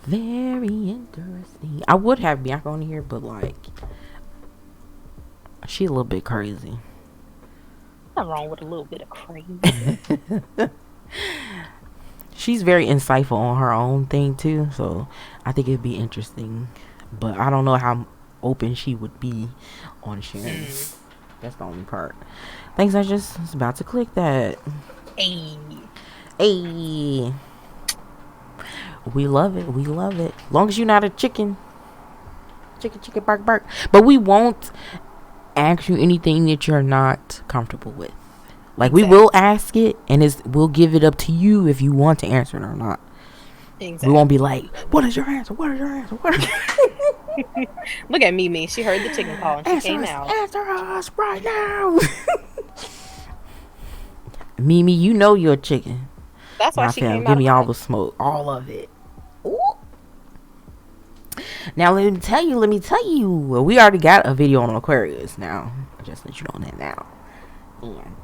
Very interesting. I would have Bianca on here, but she's a little bit crazy. Nothing wrong with a little bit of crazy. She's very insightful on her own thing too, so I think it'd be interesting. But I don't know how open she would be on sharing. That's the only part. Thanks, I just was about to click that. Hey. We love it. Long as you're not a chicken. Chicken, bark. But we won't ask you anything that you're not comfortable with. We will ask it, and we'll give it up to you if you want to answer it or not. Exactly. We won't be like, what is your answer? Look at Mimi. She heard the chicken call and she came out. Answer us right now. Mimi, you know you're a chicken. That's why she came out. Give me all the smoke. All of it. Ooh. Now, let me tell you. Well, we already got a video on Aquarius now. Just let you know that now. And,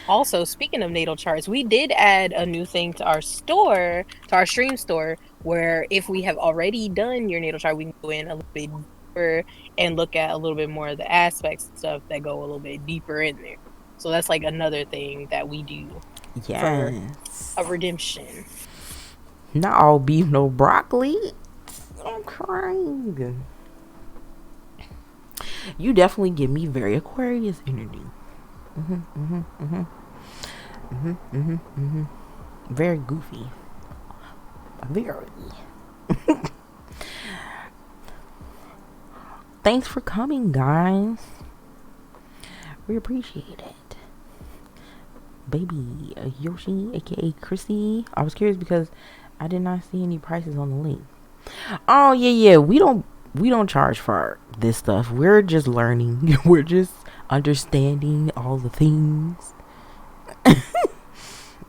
Also, speaking of natal charts, we did add a new thing to our store, to our stream store, where if we have already done your natal chart, we can go in a little bit deeper and look at a little bit more of the aspects and stuff that go a little bit deeper in there. So that's like another thing that we do for Yes. a redemption. Not all beef, no broccoli. I'm crying. You definitely give me very Aquarius energy. Very goofy. Very. Thanks for coming, guys. We appreciate it. Baby Yoshi, aka Chrissy. I was curious because I did not see any prices on the link. Oh yeah. We don't charge for this stuff. We're just learning. We're just understanding all the things.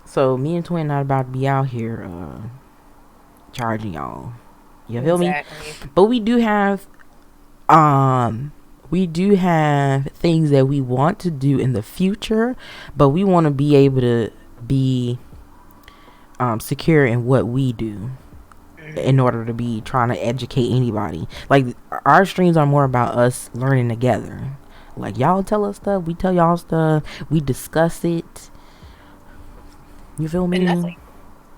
So me and Twin not about to be out here charging y'all. You feel me? But we do have things that we want to do in the future, but we want to be able to be secure in what we do in order to be trying to educate anybody. Like, our streams are more about us learning together. Like, y'all tell us stuff, we tell y'all stuff, we discuss it. You feel me? And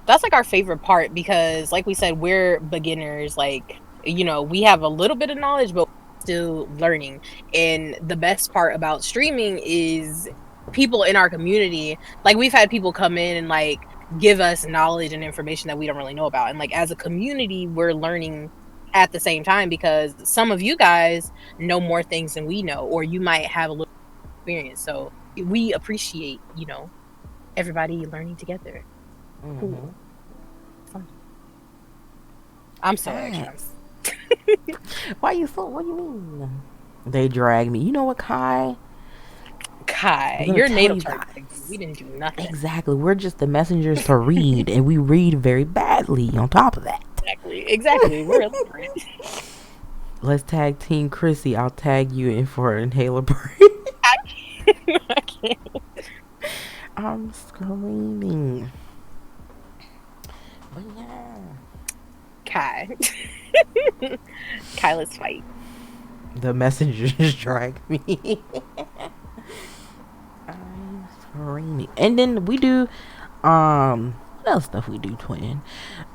that's like our favorite part, because like we said, we're beginners. Like, you know, we have a little bit of knowledge, but we're still learning. And the best part about streaming is people in our community, like, we've had people come in and like give us knowledge and information that we don't really know about. And like, as a community, we're learning at the same time, because some of you guys know more things than we know, or you might have a little experience. So we appreciate, you know, everybody learning together. Cool. Fun. I'm so anxious. What do you mean? They drag me. You know what, Kai? Your natal chart. We didn't do nothing. Exactly. We're just the messengers to read, and we read very badly on top of that. Exactly. We're illiterate. Let's tag Team Chrissy. I'll tag you in for an inhaler break. I can't. I'm screaming. But yeah. Kai, let's fight. The messengers drag me. I'm screaming. And then we do what else stuff we do, Twin?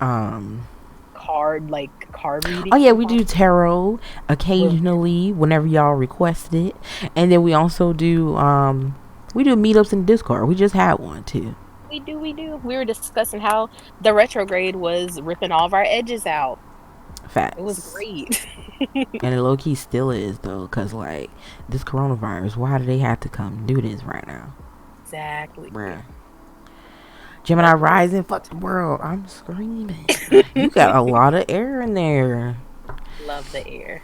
Card reading. Oh yeah, we do tarot occasionally whenever y'all request it. And then we also do we do meetups in Discord. We just had one too. We do. We were discussing how the retrograde was ripping all of our edges out. Facts. It was great. And it low key still is though, cause like this coronavirus, why do they have to come do this right now? Exactly. Bruh. Gemini rising, fuck the world. I'm screaming. You got a lot of air in there. Love the air.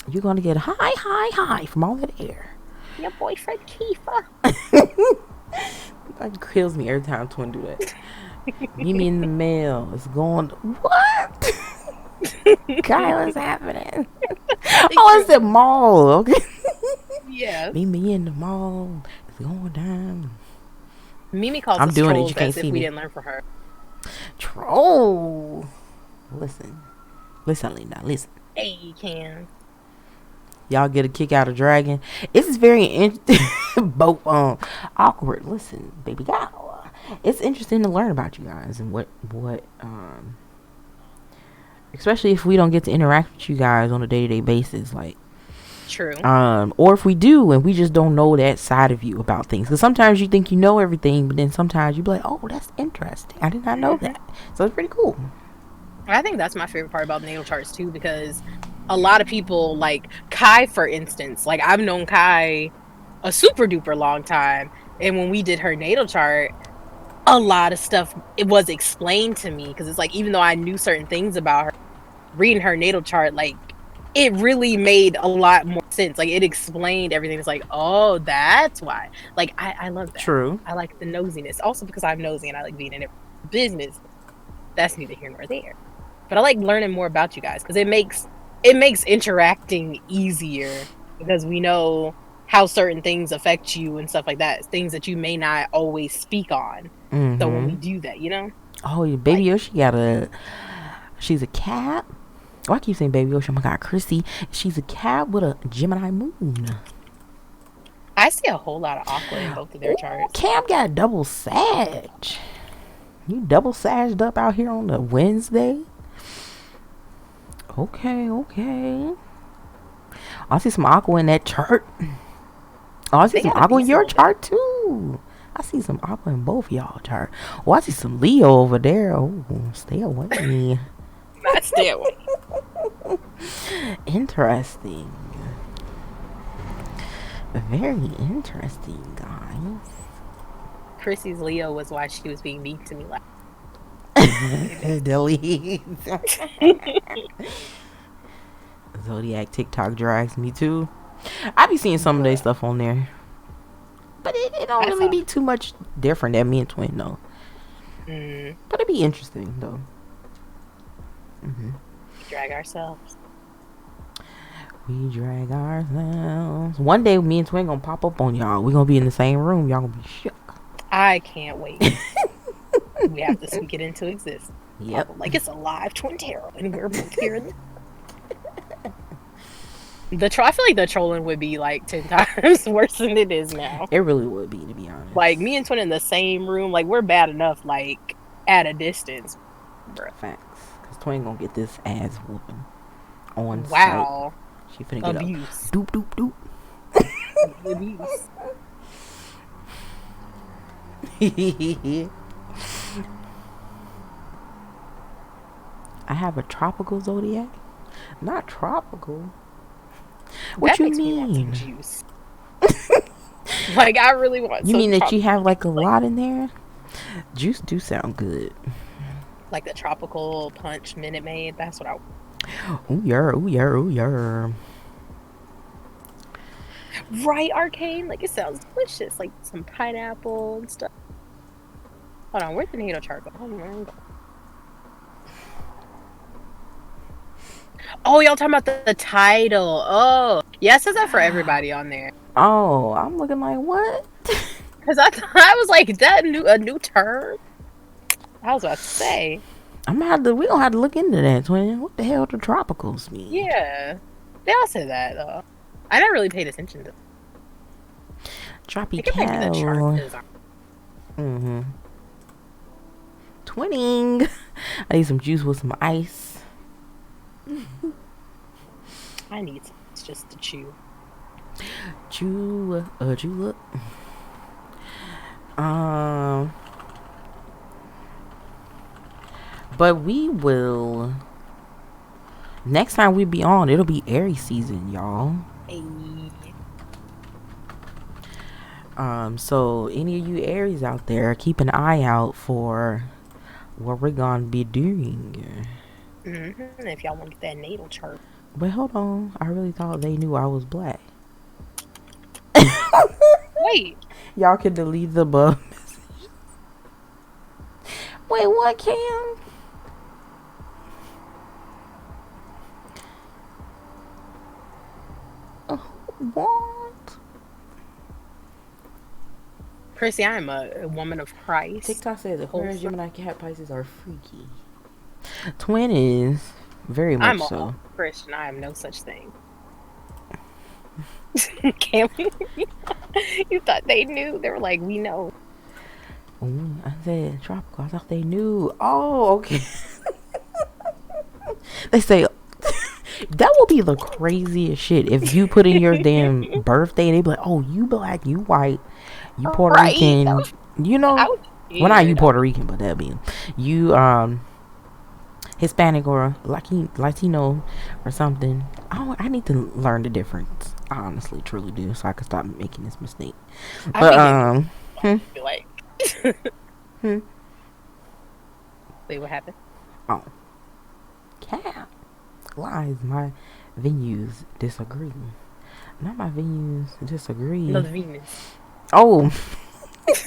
You're gonna get high from all that air. Your boyfriend Kiefer. That kills me every time Twin do that. Meet me in the mail. It's going. What? Kyle, what's happening? Oh, it's the mall. Okay. Yeah. Meet me in the mall. It's going down. Mimi calls I'm us doing trolls it. You can't as see if me. we didn't learn from her. Troll. Listen, Linda. Listen. Hey, Cam. Y'all get a kick out of dragon. It's very both awkward. Listen, baby girl. It's interesting to learn about you guys and what especially if we don't get to interact with you guys on a day-to-day basis, like. True. Or if we do and we just don't know that side of you about things, because sometimes you think you know everything, but then sometimes you be like, oh, that's interesting, I did not know that. So it's pretty cool. I think that's my favorite part about natal charts too, because a lot of people, like Kai for instance, like I've known Kai a super duper long time, and when we did her natal chart, a lot of stuff, it was explained to me, because it's like, even though I knew certain things about her, reading her natal chart, like, it really made a lot more sense. Like, it explained everything. It's like, oh, that's why. Like, I love that. True. I like the nosiness. Also because I'm nosy and I like being in business. That's neither here nor there. But I like learning more about you guys, because it makes interacting easier, because we know how certain things affect you and stuff like that. Things that you may not always speak on. So when we Mm-hmm. do that, Oh, your baby like Yoshi she's a cat. Oh, I keep saying baby Yoshi. Oh my god, Chrissy. She's a cat with a Gemini moon. I see a whole lot of Aqua in both of their Ooh, charts. Cam got double Sag. You double sagged up out here on the Wednesday. Okay, okay. I see some aqua in that chart. Oh, I see They some got a aqua in decent your little bit. chart too. I see some aqua in both y'all chart. Oh, I see some Leo over there. Oh, stay away. Not still. Interesting. Very interesting, guys. Chrissy's Leo was why she was being mean to me last. Delete. Zodiac TikTok drags me too. I be seeing some of their Bruh. stuff on there. But it don't I really saw. be too much different than me and Twin though. Mm, But it be interesting though. Mm-hmm. we drag ourselves. We drag ourselves. One day me and Twin gonna pop up on y'all. We gonna be in the same room. Y'all gonna be shook. I can't wait. We have to speak it into existence. Yep. Like it's a live twin tarot, and we're both here. I feel like the trolling would be like 10 times worse than it is now. It really would be, to be honest. Like me and Twin in the same room, like we're bad enough, like at a distance. Bruh. Facts. Cause Twin gonna get this ass whooping on Wow. sight. She finna get Abuse. up. Doop doop doop. Abuse. I have a tropical zodiac. Not tropical. What That you makes me want some mean? juice. Like I really want. You some mean that you tropical have like a juice, lot in there? Juice do sound good. like the tropical punch Minute Maid. That's what I. Ooh yeah, ooh yeah, ooh yeah. Right, Arcane. Like it sounds delicious. Like some pineapple and stuff. Hold on, where's the natal chart? Oh, y'all talking about the title? Oh, yeah, it says that for everybody on there. Oh, I'm looking like what? Because I was like, is that a new term? I was about to say. We gonna have to look into that, Twin. What the hell do tropicals mean? Yeah, they all said that though. I never really paid attention to. Tropical. It might be the chart design. Mm-hmm. Twinning. I need some juice with some ice. I need some just to chew. Julep. But we will. Next time we be on, it'll be Aries season, y'all. Hey. So any of you Aries out there, keep an eye out for what we're gonna be doing. Mm-hmm. If y'all want to get that natal chart. But hold on, I really thought they knew I was black. Wait. Y'all can delete the above message. Wait, what, Cam? What? Chrissy, I am a woman of Christ. TikTok says Aquarius, Gemini, Cat, Pisces are freaky. Twin is very much I'm so. a Christian. I am no such thing. Cam, you thought they knew? They were like, we know. Ooh, I said tropical. I thought they knew. Oh, okay. They say that will be the craziest shit if you put in your damn birthday. They be like, "Oh, you black, you white, you Puerto Rican, you know." Well, not you Puerto Rican, but that be you Hispanic or Latino or something. I need to learn the difference. I honestly, truly do, so I can stop making this mistake. But like, wait, what happened? Oh, cat lies. My venues disagree. Not my venues disagree. No, the Venus. Oh,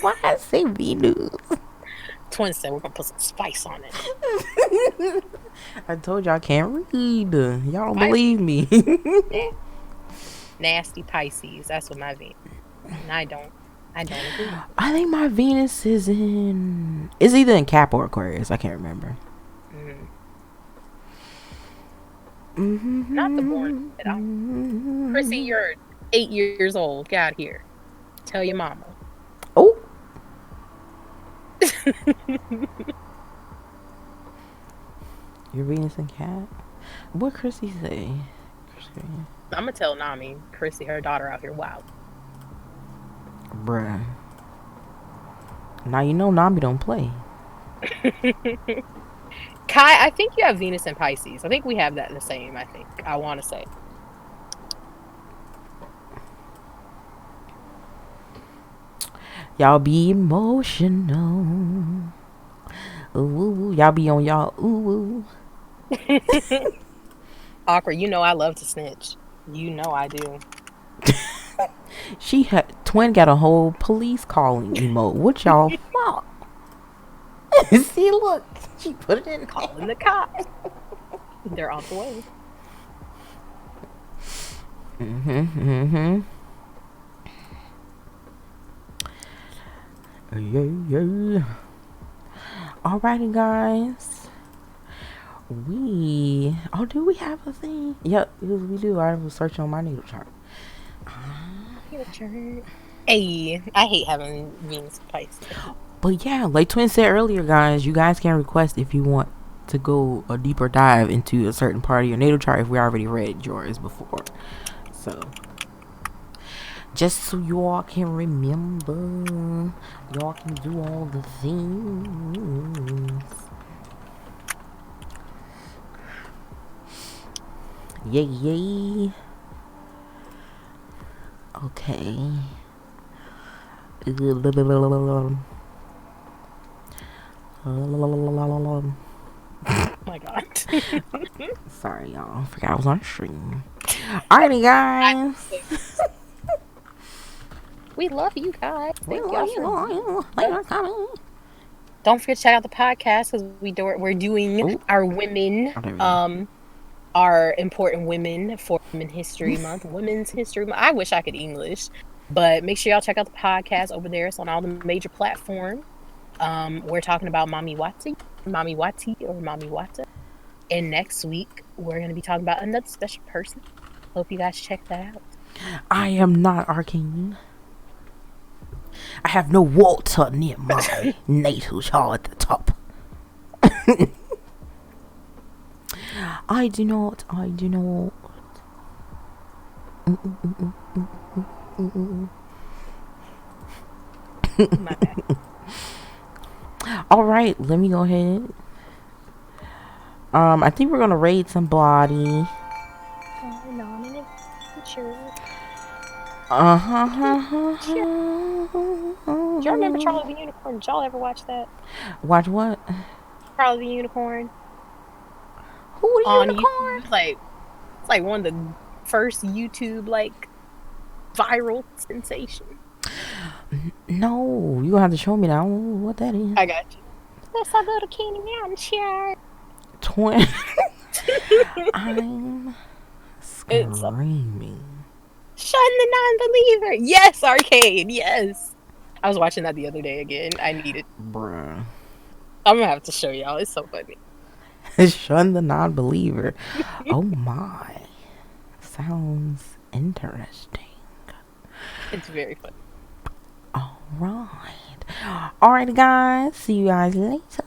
why I say Venus? Twin said we're gonna put some spice on it. I told y'all I can't read. Y'all don't believe me. Nasty Pisces. That's what my Venus. And I don't agree with it. I think my Venus is in. It's either in Cap or Aquarius. I can't remember. Mm. Not the born at all. Chrissy, Mm-hmm. you're 8 years old. Get out here. Tell your mama. Oh, your Venus in Cap. What Chrissy say? Chrissy. I'm gonna tell Nami, Chrissy, her daughter out here. Wow. Bruh. Now you know Nami don't play. Kai, I think you have Venus and Pisces. I think we have that the same. I think I want to say. Y'all be emotional. Ooh, y'all be on y'all. Ooh. Awkward. You know I love to snitch. You know I do. She had twin got a whole police calling emote. What y'all fuck? See, look, she put it in. Calling the cops. They're on the way. Mm-hmm. Yeah. Alrighty, guys. Do we have a thing? Yep, we do. I was searching on my natal chart. Hey, I hate having Venus and Pisces. But yeah, like Twin said earlier, guys, you guys can request if you want to go a deeper dive into a certain part of your natal chart if we already read yours before. So, just so y'all can remember, y'all can do all the things. Yay. Okay. Oh my god. Sorry, y'all. I forgot I was on stream. Alrighty, guys. We love you guys. We Thank love y'all you. for Thanks for coming. Don't forget to check out the podcast because we're doing Ooh. our women, Oh, there we go. our important women for Women History Month, Women's History Month. I wish I could English, but make sure y'all check out the podcast over there. It's on all the major platforms. We're talking about Mami Wati, or Mami Wata. And next week, we're going to be talking about another special person. Hope you guys check that out. I am not arcane. I have no water near my natal chart at the top. I do not. My bad. Alright, let me go ahead. I think we're gonna raid somebody. Do y'all remember Charlie the Unicorn? Did y'all ever watch that? Watch what? Charlie the Unicorn Who the on unicorn? YouTube. It's like one of the first YouTube like viral sensation. No, you gonna have to show me that. I don't know what that is. I got you. That's a little Kenny Man shirt. Twin. I'm It's screaming. Shun the Non-Believer. Yes, Arcade. Yes. I was watching that the other day again. I need it. Bruh. I'm gonna have to show y'all. It's so funny. Shun the non-believer. Oh my. Sounds interesting. It's very funny. Alright. Alright, guys. See you guys later.